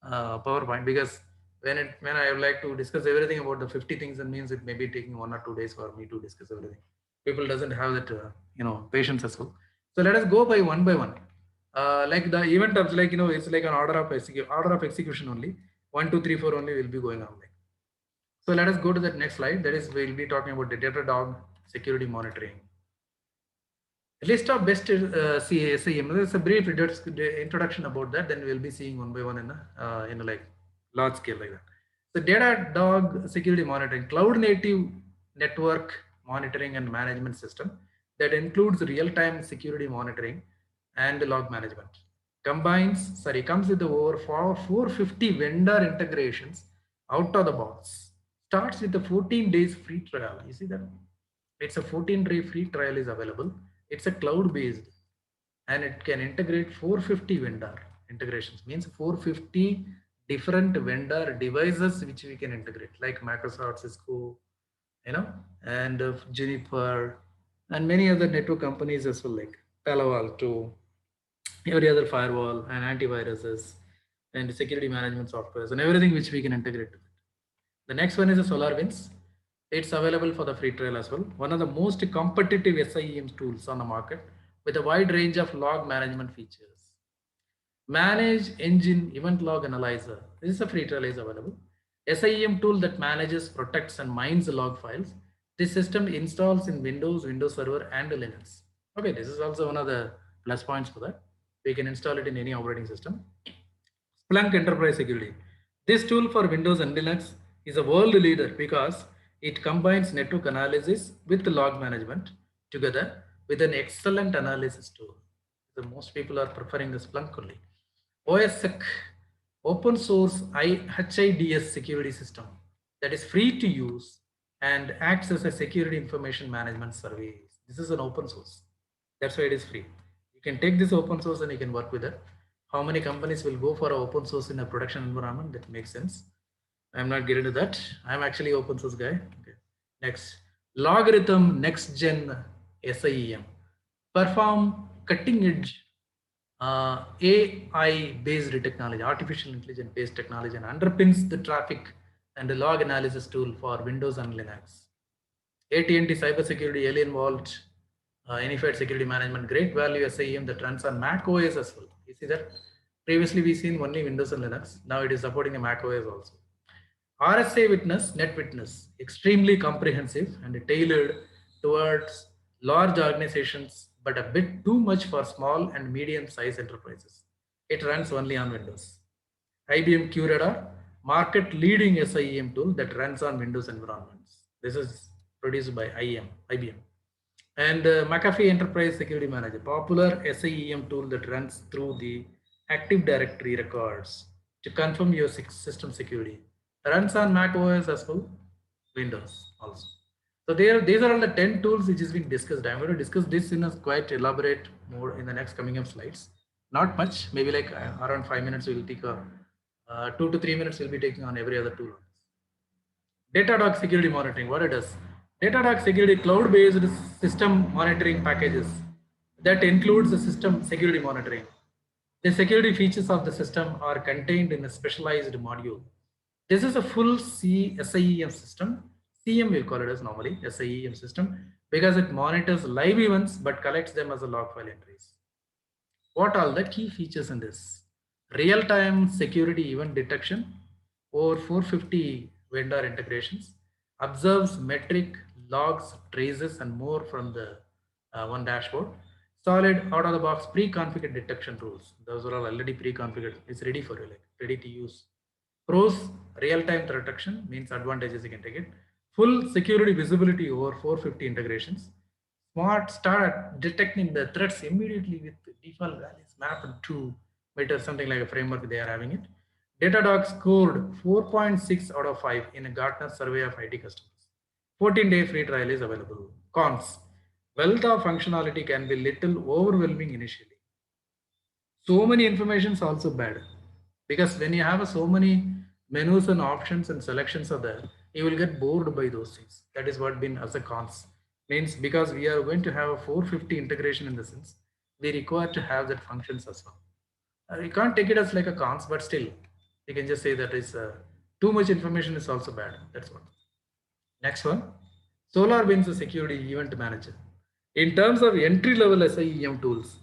PowerPoint, because when I would like to discuss everything about the 50 things, it means it may be taking 1 or 2 days for me to discuss everything. People doesn't have that patience as well. So let us go by one. Like the event of it's like an order of execution only. 1, 2, 3, 4 only will be going on. So let us go to that next slide. That is, we'll be talking about the Datadog security monitoring. A list of best SIEM. There's a brief introduction about that. Then we'll be seeing one by one in a like large scale like that. So Datadog security monitoring, cloud native network monitoring and management system that includes real-time security monitoring and log management. Comes with over 450 vendor integrations out of the box. Starts with the 14 days free trial. You see that? It's a 14-day free trial is available. It's a cloud-based, and it can integrate 450 vendor integrations. Means 450 different vendor devices which we can integrate, like Microsoft, Cisco, and Juniper, and many other network companies as well, like Palo Alto, every other firewall and antiviruses and security management softwares and everything which we can integrate to it. The next one is the SolarWinds. It's available for the free trial as well. One of the most competitive SIEM tools on the market with a wide range of log management features. Manage Engine Event Log Analyzer. This is a free trial is available. SIEM tool that manages, protects, and mines the log files. This system installs in Windows, Windows Server, and Linux. Okay, this is also one of the plus points for that. We can install it in any operating system. Splunk Enterprise Security. This tool for Windows and Linux is a world leader because it combines network analysis with log management together with an excellent analysis tool. The most people are preferring the Splunk only. OSSEC, open source HIDS security system that is free to use and acts as a security information management service. This is an open source. That's why it is free. You can take this open source and you can work with it. How many companies will go for a open source in a production environment? That makes sense. I'm not getting to that. I'm actually open source guy. Okay. Next, Logarithm Next Gen SIEM perform cutting edge AI based technology, artificial intelligence based technology, and underpins the traffic and the log analysis tool for Windows and Linux. AT&T Cybersecurity Alien Vault, Unified Security Management, great value SIEM that runs on Mac OS as well. You see that? Previously we seen only Windows and Linux. Now it is supporting a Mac OS also. RSA Witness, Net Witness, extremely comprehensive and tailored towards large organizations, but a bit too much for small and medium-sized enterprises. It runs only on Windows. IBM QRadar, market-leading SIEM tool that runs on Windows environments. This is produced by IBM. And McAfee Enterprise Security Manager, popular SIEM tool that runs through the Active Directory records to confirm your system security. Runs on Mac OS as well, Windows also. So these are all the 10 tools which has been discussed. I'm going to discuss this in a quite elaborate more in the next coming up slides. Not much, maybe like around 5 minutes we will take, 2 to 3 minutes we'll be taking on every other tool. Datadog security monitoring, what it does. Datadog security cloud-based system monitoring packages that includes the system security monitoring. The security features of the system are contained in a specialized module. This is a full SIEM system. CM we'll call it as normally SIEM system because it monitors live events but collects them as a log file entries. What are the key features in this? Real-time security event detection, over 450 vendor integrations, observes metric, logs, traces, and more from the one dashboard. Solid out-of-the-box pre-configured detection rules. Those are all already pre-configured. It's ready for you, like ready to use. Pros, real-time threat detection means advantages you can take it. Full security visibility over 450 integrations. Smart start detecting the threats immediately with default values mapped to meter, something like a framework they are having it. Datadog scored 4.6 out of 5 in a Gartner survey of IT customers. 14-day free trial is available. Cons, wealth of functionality can be little overwhelming initially. So many information is also bad because when you have so many menus and options and selections are there, you will get bored by those things. That is what been as a cons. Means because we are going to have a 450 integration in the sense, we require to have that functions as well. You can't take it as like a cons, but still, you can just say that is too much information is also bad. That's what. Next one, SolarWinds Security Event Manager. In terms of entry-level SIEM tools,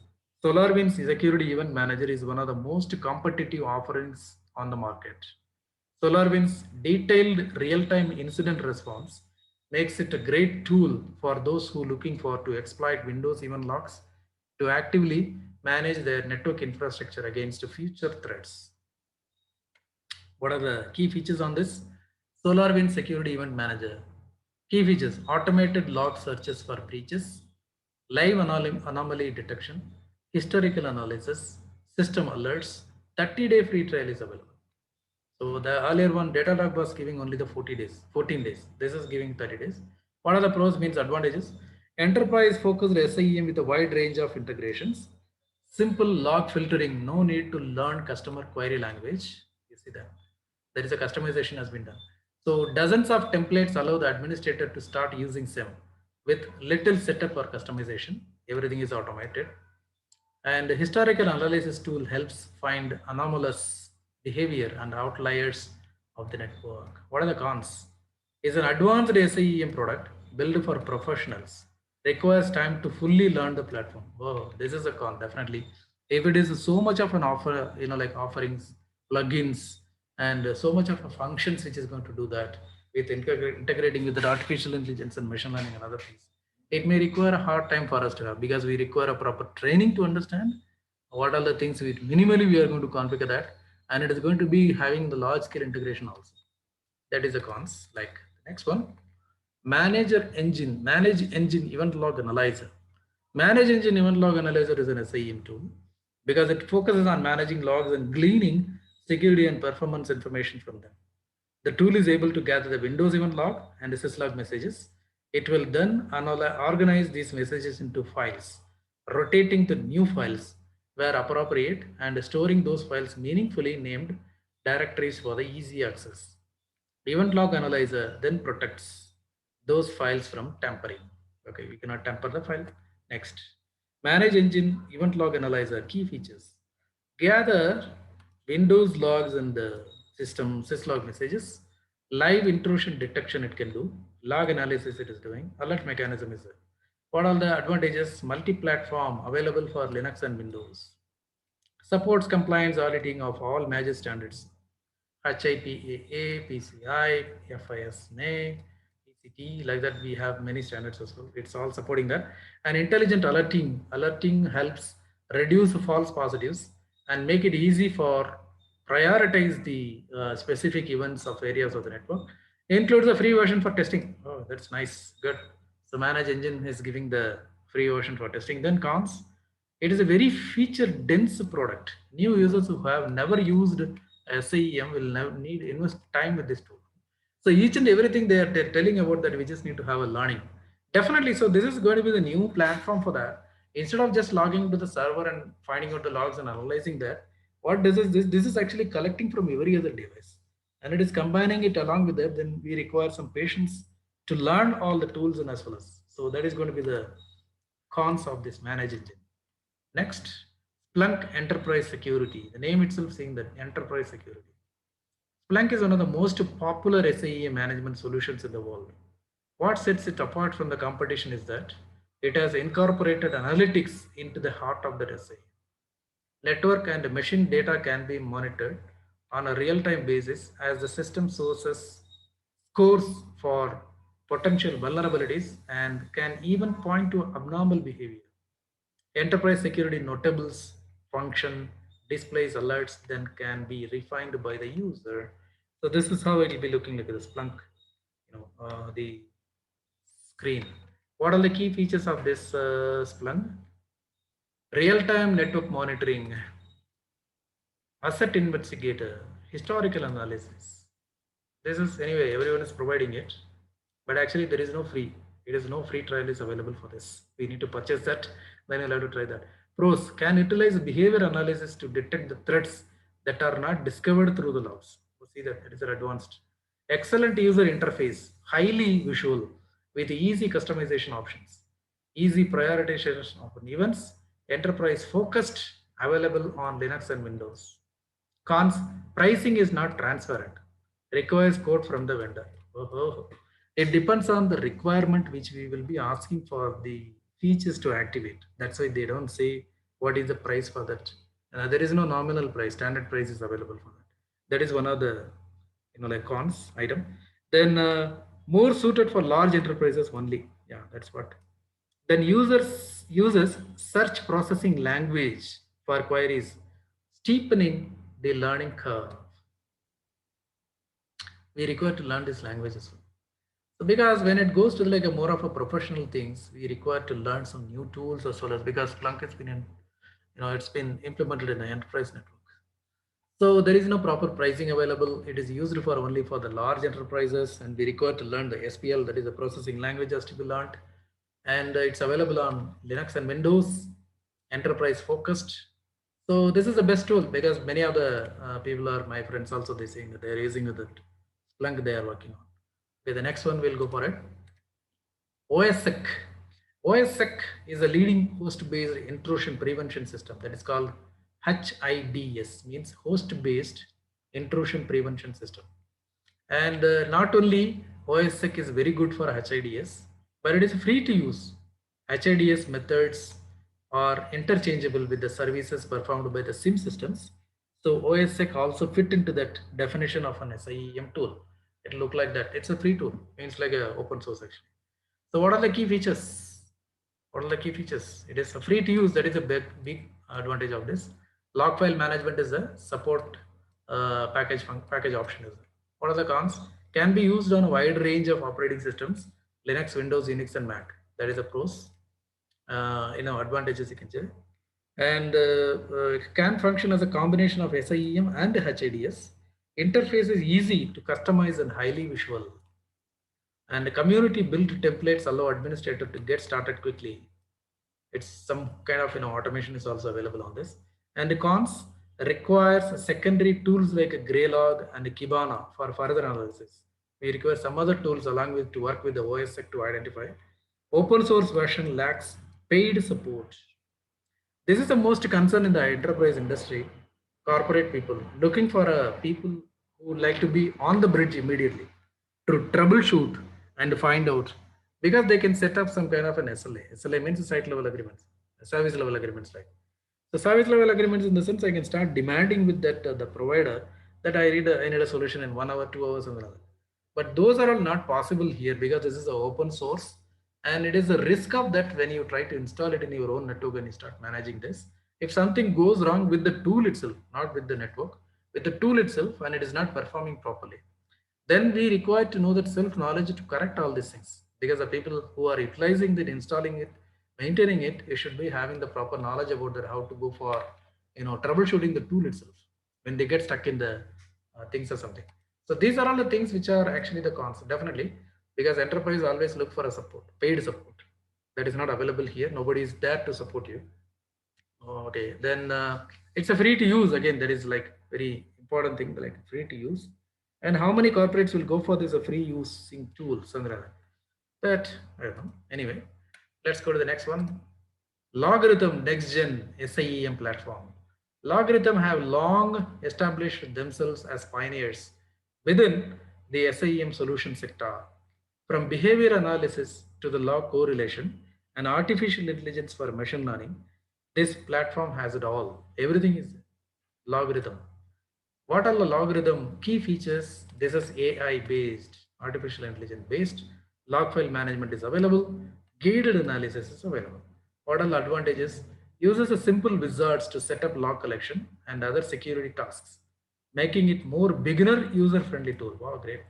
SolarWinds Security Event Manager is one of the most competitive offerings on the market. SolarWinds detailed real-time incident response makes it a great tool for those who are looking for to exploit Windows event logs to actively manage their network infrastructure against future threats. What are the key features on this? SolarWinds Security Event Manager. Key features, automated log searches for breaches, live anomaly detection, historical analysis, system alerts, 30-day free trial is available. So the earlier one, Datadog was giving only the 14 days. This is giving 30 days. What are the pros means advantages? Enterprise focused SIEM with a wide range of integrations. Simple log filtering, no need to learn customer query language. You see that? There is a customization has been done. So dozens of templates allow the administrator to start using SIEM with little setup or customization. Everything is automated. And the historical analysis tool helps find anomalous behavior and outliers of the network. What are the cons? Is an advanced SIEM product built for professionals. Requires time to fully learn the platform. Whoa, this is a con, definitely. If it is so much of an offer, like offerings, plugins, and so much of a functions which is going to do that with integrating with the artificial intelligence and machine learning and other things, it may require a hard time for us to have because we require a proper training to understand what are the things we minimally we are going to configure that, and it is going to be having the large scale integration also. That is the cons. Like the next one, manage engine event log analyzer. Manage engine event log analyzer is an SIEM tool because it focuses on managing logs and gleaning security and performance information from them. The tool is able to gather the Windows event log and the syslog messages. It will then organize these messages into files, rotating to new files where appropriate and storing those files meaningfully named directories for the easy access. Event log analyzer then protects those files from tampering. Okay, we cannot tamper the file. Next, manage engine event log analyzer key features. Gather Windows logs and the system syslog messages. Live intrusion detection it can do. Log analysis it is doing. Alert mechanism is there. What are the advantages? Multi-platform available for Linux and Windows. Supports compliance auditing of all major standards. HIPAA, PCI, FIS-NA, PCT, like that we have many standards as well. It's all supporting that. And intelligent alerting helps reduce false positives and make it easy for prioritize the specific events of areas of the network. Includes a free version for testing. Oh, that's nice, good. So Manage Engine is giving the free version for testing. Then cons, it is a very feature dense product. New users who have never used SIEM will never need invest time with this tool. So each and everything they are telling about that we just need to have a learning. Definitely. So this is going to be the new platform for that. Instead of just logging to the server and finding out the logs and analyzing that, what this is actually collecting from every other device, and it is combining it along with that. Then we require some patience to learn all the tools and as well as. So that is going to be the cons of this Manage Engine. Next, Splunk Enterprise Security. The name itself saying that enterprise security. Splunk is one of the most popular SIEM management solutions in the world. What sets it apart from the competition is that it has incorporated analytics into the heart of the SIEM. Network and machine data can be monitored on a real-time basis as the system sources scores for potential vulnerabilities and can even point to abnormal behavior. Enterprise security notables function displays alerts then can be refined by the user. So this is how it will be looking like the Splunk, the screen. What are the key features of this Splunk? Real-time network monitoring, asset investigator, historical analysis. This is anyway, everyone is providing it, but actually there is no free. It is no free trial is available for this. We need to purchase that, then you'll have to try that. Pros, can utilize behavior analysis to detect the threats that are not discovered through the logs. See that it is an advanced. Excellent user interface, highly visual with easy customization options, easy prioritization of events, enterprise focused, available on Linux and Windows. Cons, pricing is not transparent, requires code from the vendor. Oh. It depends on the requirement which we will be asking for the features to activate. That's why they don't say what is the price for that. There is no nominal price, standard price is available for that. That is one of the like cons item. Then more suited for large enterprises only. Yeah, that's what. Then users uses search processing language for queries, steepening the learning curve. We require to learn this language as well. So because when it goes to like a more of a professional things, we require to learn some new tools as well as because Splunk has been in, it's been implemented in the enterprise network. So there is no proper pricing available. It is used for only for the large enterprises, and we require to learn the SPL, that is the processing language, has to be learned. And it's available on Linux and Windows, enterprise focused. So this is the best tool because many of the people are my friends also. They saying that they are using the Splunk they are working on. Okay, the next one we'll go for it. OSSEC. OSSEC is a leading host-based intrusion prevention system that is called HIDS, means host-based intrusion prevention system. And not only OSSEC is very good for HIDS, but it is free to use. HIDS methods are interchangeable with the services performed by the SIM systems. So OSSEC also fit into that definition of an SIEM tool. It look like that. It's a free tool, means like a open source actually. So what are the key features? What are the key features? It is free to use. That is a big advantage of this. Log file management is a support package option. What are the cons? Can be used on a wide range of operating systems, Linux, Windows, Unix, and Mac. That is the pros, advantages you can say. And it can function as a combination of SIEM and HIDS. Interface is easy to customize and highly visual. And the community built templates allow administrator to get started quickly. It's some kind of automation is also available on this. And the cons requires secondary tools like a Greylog and a Kibana for further analysis. We require some other tools along with to work with the OSSec to identify. Open source version lacks paid support. This is the most concern in the enterprise industry. Corporate people looking for people who would like to be on the bridge immediately to troubleshoot and find out, because they can set up some kind of an SLA. SLA means site level agreements, service level agreements, right? So service level agreements in the sense I can start demanding with that the provider that I need a solution in 1 hour, 2 hours, and another. But those are all not possible here because this is an open source, and it is a risk of that when you try to install it in your own network and you start managing this. If something goes wrong with the tool itself, not with the network, with the tool itself, and it is not performing properly, then we require to know that self knowledge to correct all these things, because the people who are utilizing it, installing it, maintaining it, you should be having the proper knowledge about that, how to go for troubleshooting the tool itself when they get stuck in the things or something. So these are all the things which are actually the cons, definitely, because enterprise always look for a support, paid support, that is not available here. Nobody is there to support you. Okay, then it's a free to use. Again, that is like very important thing, like free to use. And how many corporates will go for this a free using tool, Sandra? That I don't know. Anyway, let's go to the next one. Logarithm next gen SIEM platform. Logarithm have long established themselves as pioneers within the SIEM solution sector. From behavior analysis to the log correlation and artificial intelligence for machine learning, this platform has it all. Everything is logarithm. What are the logarithm key features? This is AI based, artificial intelligence based. Log file management is available. Gated analysis is available. What are the advantages? Uses a simple wizards to set up log collection and other security tasks, making it more beginner user friendly tool. Wow, great.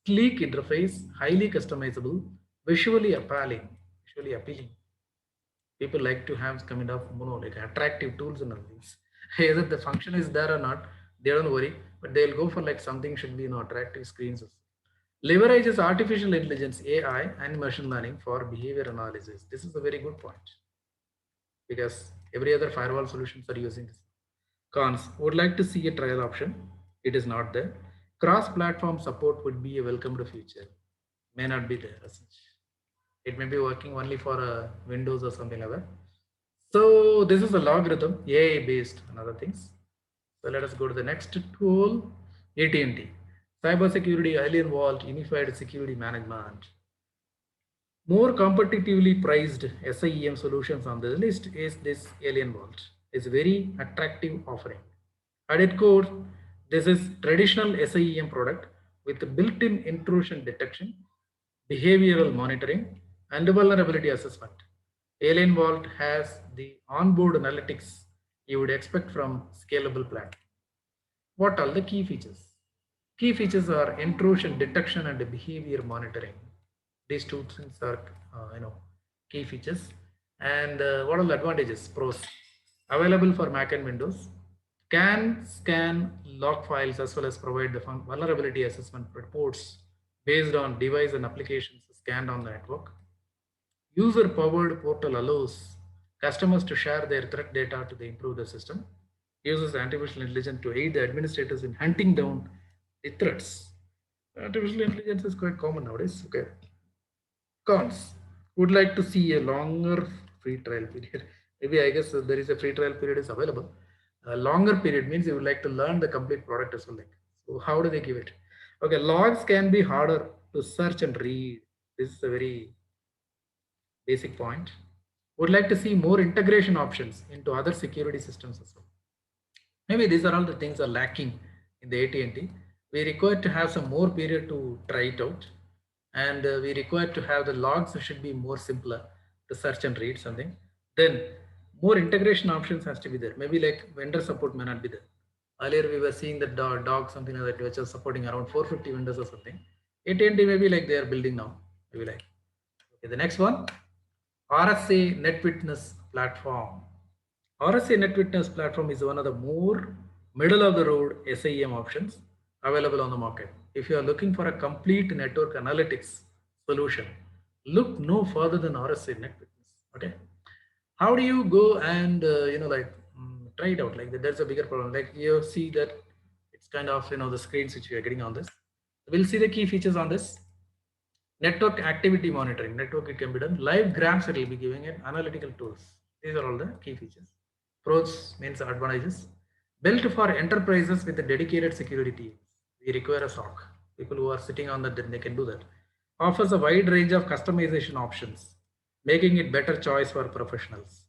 Sleek interface, highly customizable, visually appealing. Visually appealing. People like to have kind of like attractive tools and all things. Either the function is there or not, they don't worry, but they'll go for like something should be attractive screens. Leverages artificial intelligence, AI, and machine learning for behavior analysis. This is a very good point because every other firewall solutions are using this. Cons, would like to see a trial option. It is not there. Cross-platform support would be a welcomed feature. May not be there as such. It may be working only for Windows or something like that. So this is a logarithm, AI based and other things. So let us go to the next tool, AT&T. Cybersecurity, Alien Vault, Unified Security Management. More competitively priced SIEM solutions on the list is this Alien Vault. It's a very attractive offering. At its core, this is traditional SIEM product with built-in intrusion detection, behavioral monitoring, and vulnerability assessment. Alien Vault has the onboard analytics you would expect from scalable platform. What are the key features? Key features are intrusion detection and behavior monitoring. These two things are, key features. And what are the advantages? Pros. Available for Mac and Windows. Can scan log files as well as provide the vulnerability assessment reports based on device and applications scanned on the network. User-powered portal allows customers to share their threat data to improve the system. Uses artificial intelligence to aid the administrators in hunting down the threats. Artificial intelligence is quite common nowadays. Okay. Cons. Would like to see a longer free trial period. Maybe I guess there is a free trial period is available. A longer period means you would like to learn the complete product as well. Like, so how do they give it? Okay, logs can be harder to search and read. This is a very basic point. Would like to see more integration options into other security systems as well. Maybe these are all the things are lacking in the AT&T. We require to have some more period to try it out, and we require to have the logs should be more simpler to search and read something. Then more integration options has to be there. Maybe like vendor support may not be there. Earlier we were seeing the dog something like that, which was supporting around 450 windows or something. AT&T maybe like they are building now. Maybe like, okay, the next one, RSA NetWitness platform. RSA NetWitness platform is one of the more middle of the road SIEM options available on the market. If you are looking for a complete network analytics solution, look no further than RSA NetWitness. Okay, how do you go and try it out? Like there's a bigger problem. Like you see that it's kind of the screens which we are getting on this. We'll see the key features on this. Network activity monitoring. Network it can be done. Live graphs it will be giving it. Analytical tools. These are all the key features. Pros means advantages. Built for enterprises with a dedicated security teams. We require a SOC. People who are sitting on that, then they can do that. Offers a wide range of customization options, making it better choice for professionals.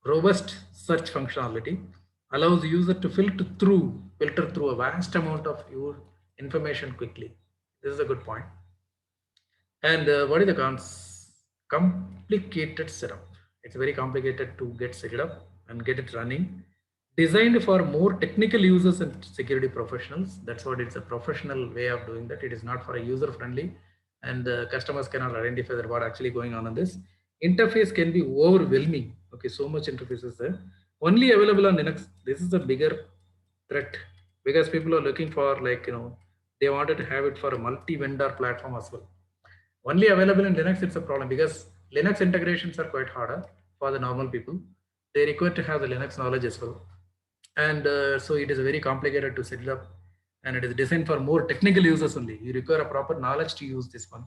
Robust search functionality allows the user to filter through a vast amount of your information quickly. This is a good point. And what is the complicated setup? It's very complicated to get set it up and get it running. Designed for more technical users and security professionals. That's what it's a professional way of doing that. It is not for a user friendly, and customers cannot identify that what actually going on this. Interface can be overwhelming. Okay, so much interface is there. Only available on Linux. This is a bigger threat because people are looking for they wanted to have it for a multi-vendor platform as well. Only available in Linux, it's a problem because Linux integrations are quite harder for the normal people. They require to have the Linux knowledge as well. And so it is very complicated to set it up, and it is designed for more technical users only. You require a proper knowledge to use this one.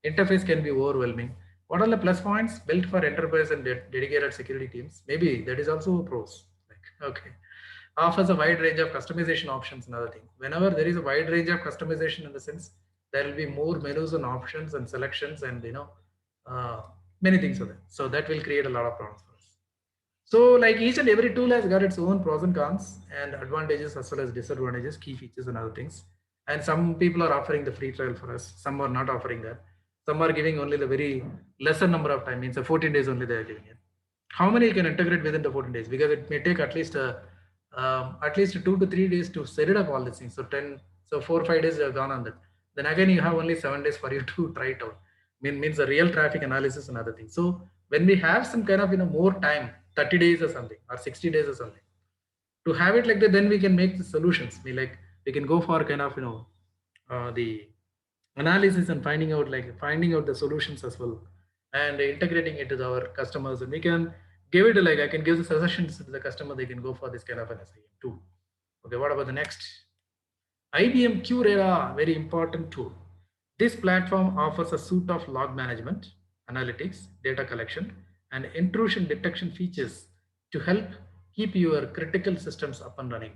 Interface can be overwhelming. What are the plus points? Built for enterprise and dedicated security teams. Maybe that is also pros. Like, okay. Offers a wide range of customization options. Another thing. Whenever there is a wide range of customization, in the sense there will be more menus and options and selections, and uh, many things are there. So that will create a lot of problems for us. So like each and every tool has got its own pros and cons and advantages as well as disadvantages, key features and other things. And some people are offering the free trial for us. Some are not offering that. Some are giving only the very lesser number of time, means 14 days only they are giving it. How many you can integrate within the 14 days? Because it may take at least 2 to 3 days to set it up all these things. So 10, so 4 or 5 days you have gone on that. Then again you have only 7 days for you to try it out. Means the real traffic analysis and other things. So when we have some kind of more time, 30 days or something, or 60 days or something, to have it like that, then we can make the solutions. We can go for kind of the analysis and finding out the solutions as well, and integrating it with our customers, and we can give it like I can give the suggestions to the customer. They can go for this kind of an SIM too. Okay, what about the next? IBM QRadar, very important tool. This platform offers a suite of log management, analytics, data collection, and intrusion detection features to help keep your critical systems up and running.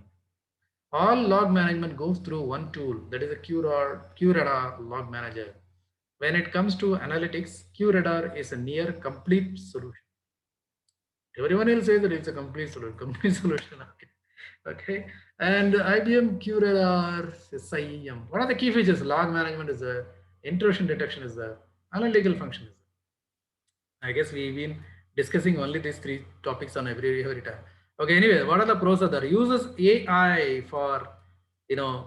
All log management goes through one tool, that is a QRadar log manager. When it comes to analytics, QRadar is a near complete solution. Everyone else says that it's a complete solution. Complete solution. Okay. Okay. And IBM QRadar SIEM. What are the key features? Log management is there. Intrusion detection is there. Analytical function is there. I guess we've been discussing only these three topics on every time. Okay. Anyway, what are the pros of that? Uses AI for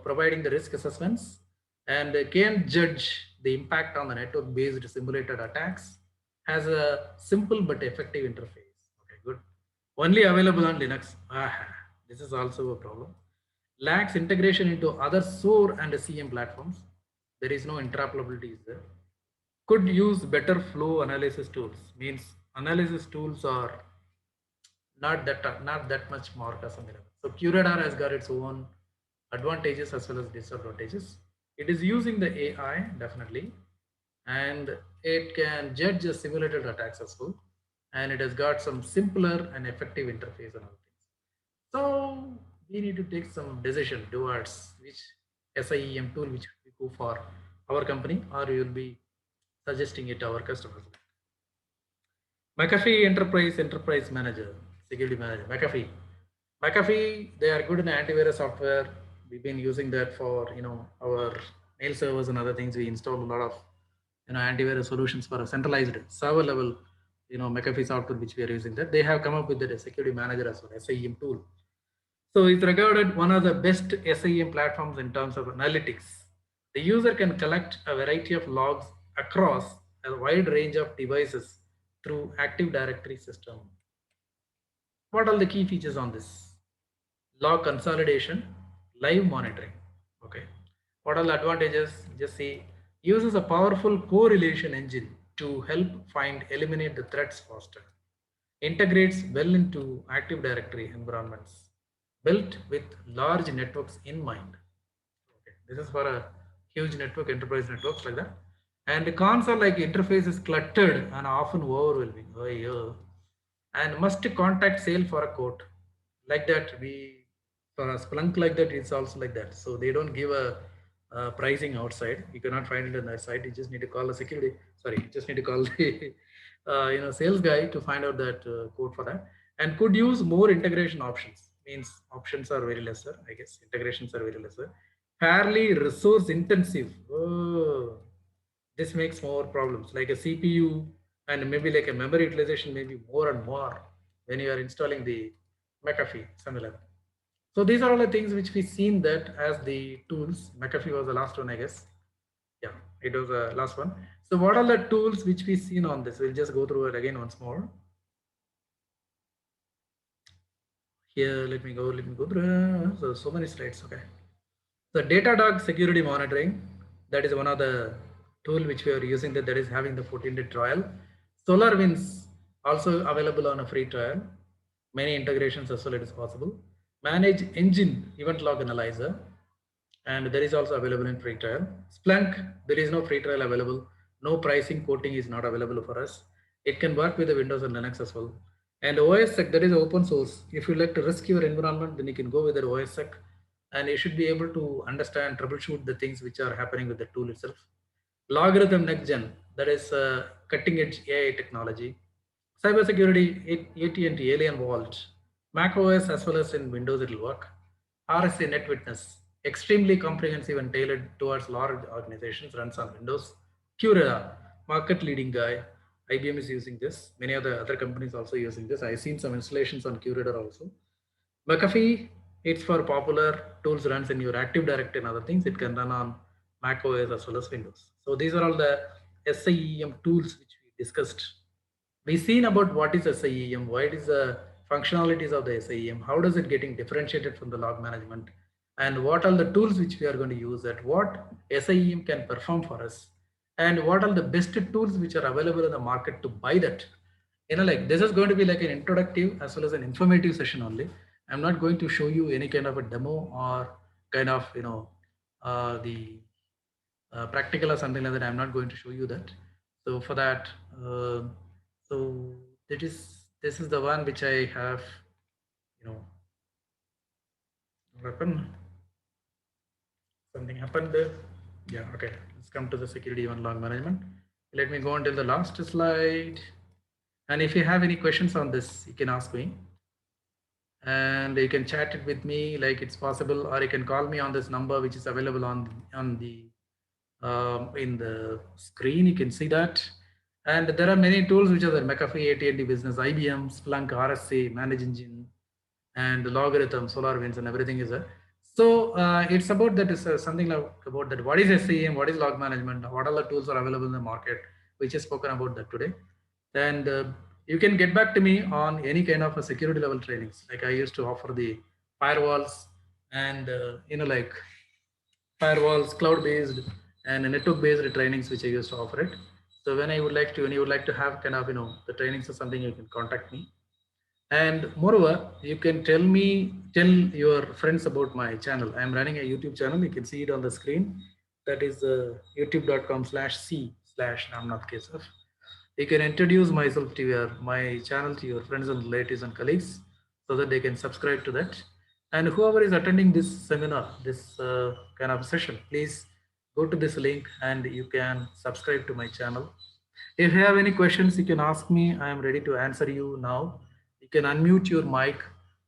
providing the risk assessments, and can judge the impact on the network-based simulated attacks. Has a simple but effective interface. Okay, good. Only available on Linux. This is also a problem. Lacks integration into other SOAR and CM platforms. There is no interoperability is there. Could use better flow analysis tools. Means analysis tools are not that much more customizable. So QRadar has got its own advantages as well as disadvantages. It is using the AI definitely, and it can judge the simulated attacks as well, and it has got some simpler and effective interface and other things. So we need to take some decision towards which SIEM tool which we go for our company, or we will be suggesting it to our customers. McAfee Enterprise Manager, Security Manager, McAfee. McAfee, they are good in antivirus software. We've been using that for our mail servers and other things. We install a lot of antivirus solutions for a centralized server level McAfee software which we are using. That they have come up with the security manager as well, SIEM tool. So it's regarded one of the best SIEM platforms in terms of analytics. The user can collect a variety of logs across a wide range of devices through Active Directory system. What are the key features on this? Log consolidation, live monitoring. Okay. What are the advantages? Just see, uses a powerful correlation engine to help find, eliminate the threats faster. Integrates well into Active Directory environments, built with large networks in mind. Okay. This is for a huge network, enterprise networks like that. And the cons are like interface is cluttered and often overwhelming. Oh, yeah. And must contact sale for a quote. Like that, we for a Splunk like that, it's also like that. So they don't give a pricing outside. You cannot find it on that site. You just need to call the security. Sorry, you just need to call the sales guy to find out that code for that. And could use more integration options. Means options are very lesser. I guess integrations are very lesser. Fairly resource intensive. Oh, this makes more problems like a CPU and maybe like a memory utilization maybe more and more when you are installing the McAfee, something like that. So these are all the things which we seen that as the tools. McAfee was the last one, I guess. Yeah, it was the last one. So what are the tools which we seen on this? We'll just go through it again once more. Here, let me go through. So many slides, okay. So Datadog security monitoring, that is one of the tool which we are using that is having the 14-day trial. SolarWinds also available on a free trial. Many integrations as well it is possible. Manage engine event log analyzer, and there is also available in free trial. Splunk, there is no free trial available. No pricing quoting is not available for us. It can work with the Windows and Linux as well. And OSSEC, that is open source. If you like to risk your environment, then you can go with the OSSEC, and you should be able to understand, troubleshoot the things which are happening with the tool itself. Logarithm next gen, that is cutting edge AI technology. Cybersecurity, AT&T Alien Vault, Mac OS as well as in Windows it will work. RSA NetWitness, extremely comprehensive and tailored towards large organizations, runs on Windows. Curada, market leading guy. IBM is using this. Many other companies also using this. I've seen some installations on Curada also. McAfee, it's for popular tools runs in your Active Directory and other things. It can run on Mac OS as well as Windows. So these are all the SIEM tools which we discussed. We've seen about what is SIEM, what is the functionalities of the SIEM, how does it getting differentiated from the log management, and what are the tools which we are going to use, at what SIEM can perform for us, and what are the best tools which are available in the market to buy that. Like this is going to be like an introductive as well as an informative session only. I'm not going to show you any kind of a demo or kind of the practical or something like that. I'm not going to show you that. So for that, so this is the one which I have, weapon. Something happened there. Yeah, okay. Let's come to the security event log management. Let me go until the last slide. And if you have any questions on this, you can ask me. And you can chat it with me like it's possible, or you can call me on this number which is available on the in the screen. You can see that. And there are many tools which are there: McAfee, AT&T Business, IBM, Splunk, RSA, Manage Engine, and Logarithm, SolarWinds, and everything is there. So it's about that is something like about that. What is SIEM? What is log management? What all the tools are available in the market? Which is spoken about that today. And you can get back to me on any kind of a security level trainings. Like I used to offer the firewalls and like firewalls, cloud-based and network-based trainings, which I used to offer it. So when you would like to have kind of the trainings or something, you can contact me. And moreover, you can tell your friends about my channel. I'm running a YouTube channel. You can see it on the screen. That is youtube.com/c/Ramnath Kesaf. You can introduce myself to my channel to your friends and relatives and colleagues so that they can subscribe to that. And whoever is attending this seminar, this kind of session, please go to this link and you can subscribe to my channel. If you have any questions, you can ask me. I am ready to answer you now. You can unmute your mic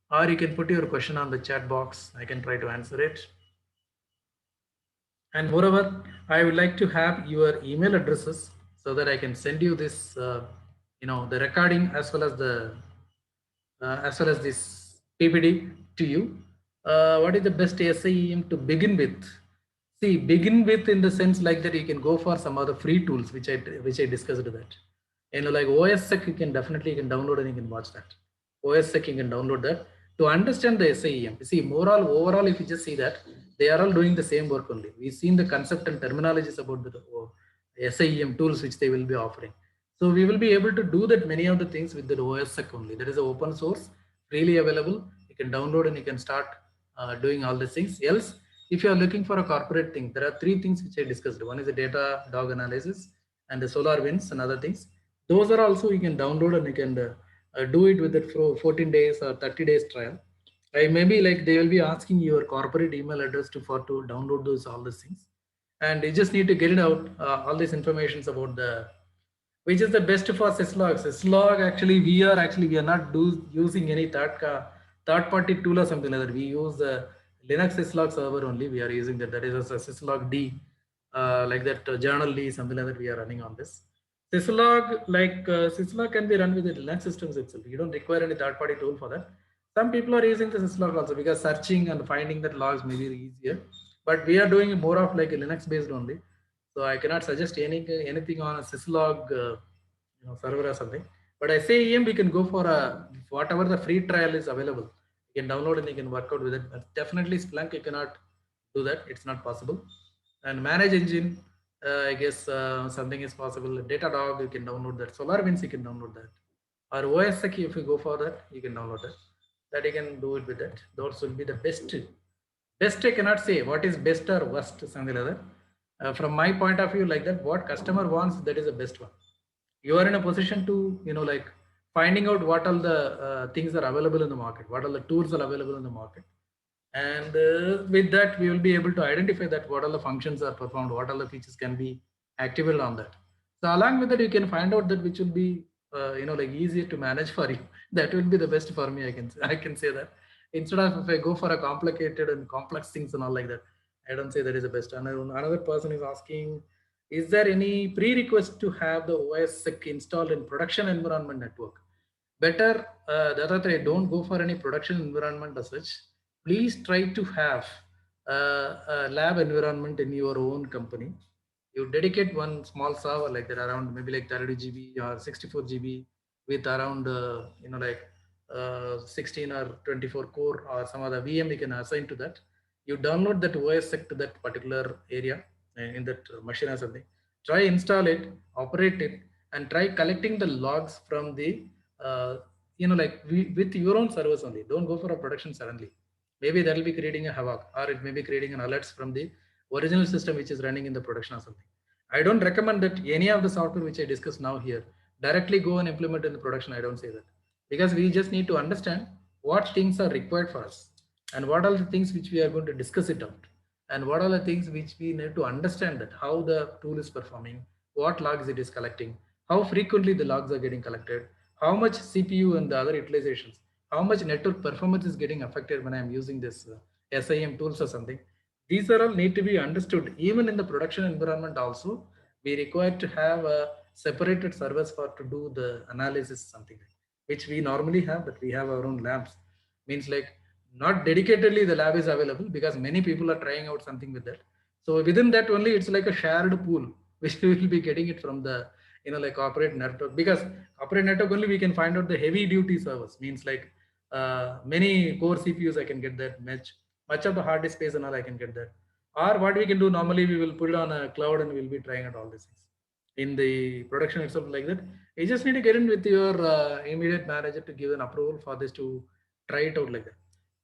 or you can put your question on the chat box. I can try to answer it. And moreover, I would like to have your email addresses so that I can send you this, the recording as well as this PPT to you. What is the best SIEM to begin with? See, begin with in the sense like that you can go for some other free tools which I discussed that. Like OSSEC, you can download and you can watch that. OSSEC you can download that to understand the SIEM. See, overall, if you just see that they are all doing the same work only. We've seen the concept and terminologies about the SIEM tools which they will be offering. So we will be able to do that many of the things with the OSSEC only. That is open source, freely available. You can download and you can start doing all these things. Else, if you are looking for a corporate thing, there are three things which I discussed. One is the data dog analysis and the SolarWinds and other things. Those are also you can download and you can do it with it for 14 days or 30 days trial. Maybe like they will be asking your corporate email address to download those all these things, and you just need to get it out all these informations about the which is the best for syslog. Syslog actually we are not using any third party tool or something like that. We use the Linux syslog server only. We are using that. That is a syslog D, like that journal D, something like that. We are running on this. Syslog can be run with the Linux systems itself. You don't require any third party tool for that. Some people are using the syslog also because searching and finding that logs may be easier. But we are doing more of like a Linux based only. So I cannot suggest anything on a syslog server or something. But SIEM we can go for a whatever the free trial is available. You can download and you can work out with it. But definitely Splunk you cannot do that. It's not possible. And manage engine, I guess something is possible. Datadog you can download that. SolarWinds you can download that. Or OSSEC if you go for that you can download that. That you can do it with that. Those will be the best. Best I cannot say what is best or worst something like that. From my point of view, like that, what customer wants, that is the best one. You are in a position to, like finding out what all the things are available in the market, what all the tools are available in the market. And with that, we will be able to identify that what all the functions are performed, what all the features can be activated on that. So along with that, you can find out that which will be, like easier to manage for you. That will be the best for me. I can say that instead of if I go for a complicated and complex things and all like that, I don't say that is the best. And another person is asking, is there any prerequisite to have the OSSEC installed in production environment network? Better, Dattatreya, don't go for any production environment as such. Please try to have a lab environment in your own company. You dedicate one small server like that around maybe like 32 GB or 64 GB with around, 16 or 24 core or some other VM you can assign to that. You download that OSSEC to that particular area in that machine or something. Try install it, operate it, and try collecting the logs from the with your own servers only. Don't go for a production suddenly. Maybe that will be creating a havoc, or it may be creating an alerts from the original system which is running in the production or something. I don't recommend that any of the software which I discussed now here directly go and implement in the production. I don't say that, because we just need to understand what things are required for us and what are the things which we are going to discuss it out, and what are the things which we need to understand that how the tool is performing, what logs it is collecting, how frequently the logs are getting collected, how much CPU and the other utilizations, how much network performance is getting affected when I'm using this SIM tools or something. These are all need to be understood. Even in the production environment also, we require to have a separated service for to do the analysis something like, which we normally have, but we have our own labs. Means like not dedicatedly the lab is available because many people are trying out something with that. So within that only it's like a shared pool which we will be getting it from the like corporate network, because corporate network only we can find out the heavy duty servers. Means like many core CPUs I can get that much of the hard disk space and all I can get that. Or what we can do normally, we will put it on a cloud and we'll be trying out all these things in the production itself like that. You just need to get in with your immediate manager to give an approval for this to try it out like that.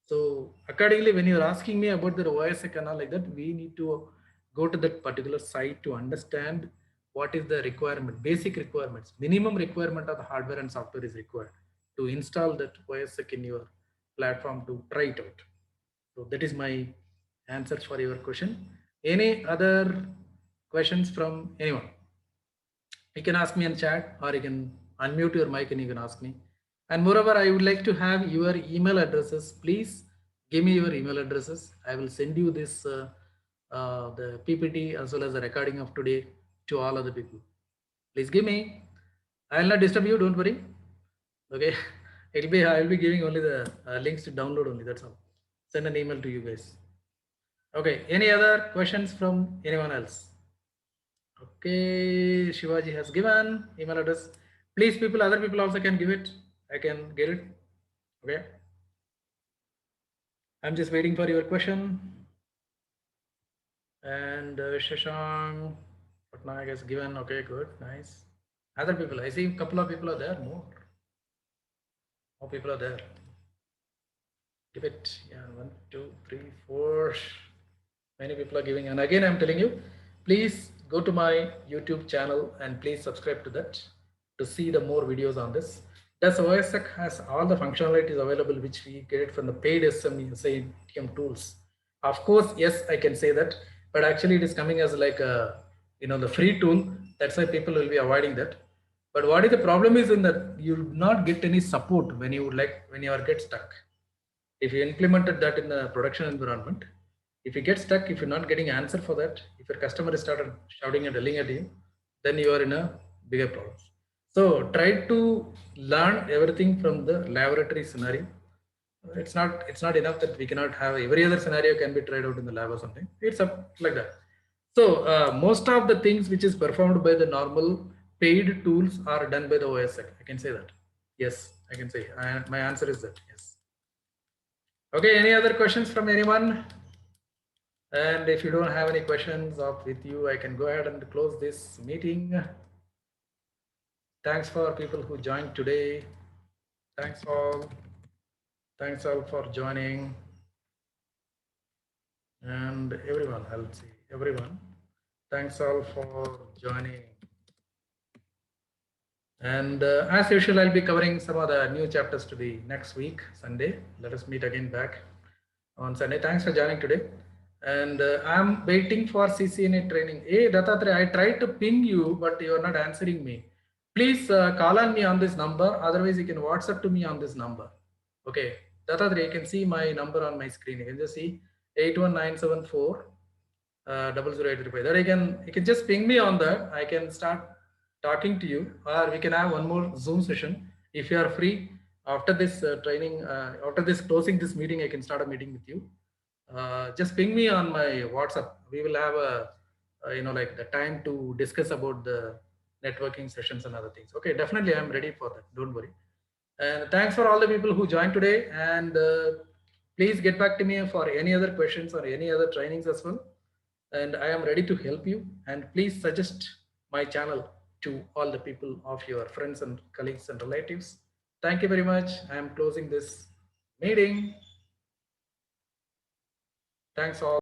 So accordingly, when you're asking me about the OSSEC and all like that, we need to go to that particular site to understand what is the requirement, basic requirements, minimum requirement of the hardware and software is required to install that OSSEC in your platform to try it out. So that is my answers for your question. Any other questions from anyone? You can ask me in chat, or you can unmute your mic and you can ask me. And moreover, I would like to have your email addresses. Please give me your email addresses. I will send you this the PPT as well as the recording of today to all other people. Please give me. I will not disturb you. Don't worry. Okay, I'll be giving only the links to download only. That's all. send an email to you guys. Okay, any other questions from anyone else? Okay, Shivaji has given email address. Please, people, other people also can give it. I can get it. Okay. I'm just waiting for your question. And Shashank Patnaik has given. Okay, good, nice. Other people, I see a couple of people are there. More people are there. Give it. Yeah, 1, 2, 3, 4. Many people are giving. And again, I'm telling you, please go to my YouTube channel and please subscribe to that to see the more videos on this. Thus, OSSEC has all the functionalities available which we get from the paid SATM tools. Of course, yes, I can say that, but actually it is coming as like a, the free tool. That's why people will be avoiding that. But what is the problem is in that you do not get any support when you are get stuck. If you implemented that in the production environment, if you get stuck, if you're not getting answer for that, if your customer is started shouting and yelling at you, then you are in a bigger problem. So try to learn everything from the laboratory scenario. It's not enough that we cannot have every other scenario can be tried out in the lab or something. It's up like that. So most of the things which is performed by the normal paid tools are done by the OSSEC. I can say that. Yes, I can say. My answer is that yes. Okay, any other questions from anyone? And if you don't have any questions with you, I can go ahead and close this meeting. Thanks for people who joined today. Thanks all. Thanks all for joining. And everyone, I'll see everyone. Thanks all for joining. And as usual, I'll be covering some of the new chapters to the next week, Sunday. Let us meet again back on Sunday. Thanks for joining today. And I'm waiting for CCNA training. Hey, Dattatreya, I tried to ping you, but you are not answering me. Please call on me on this number. Otherwise, you can WhatsApp to me on this number. Okay, Dattatreya, you can see my number on my screen. You can just see 81974 00835. That you can just ping me on that. I can start talking to you, or we can have one more Zoom session if you are free after this training. After this closing this meeting, I can start a meeting with you. Just ping me on my WhatsApp. We will have like the time to discuss about the networking sessions and other things. Okay, definitely I'm ready for that. Don't worry. And thanks for all the people who joined today. And please get back to me for any other questions or any other trainings as well. And I am ready to help you. And please suggest my channel to all the people of your friends and colleagues and relatives. Thank you very much. I am closing this meeting. Thanks all.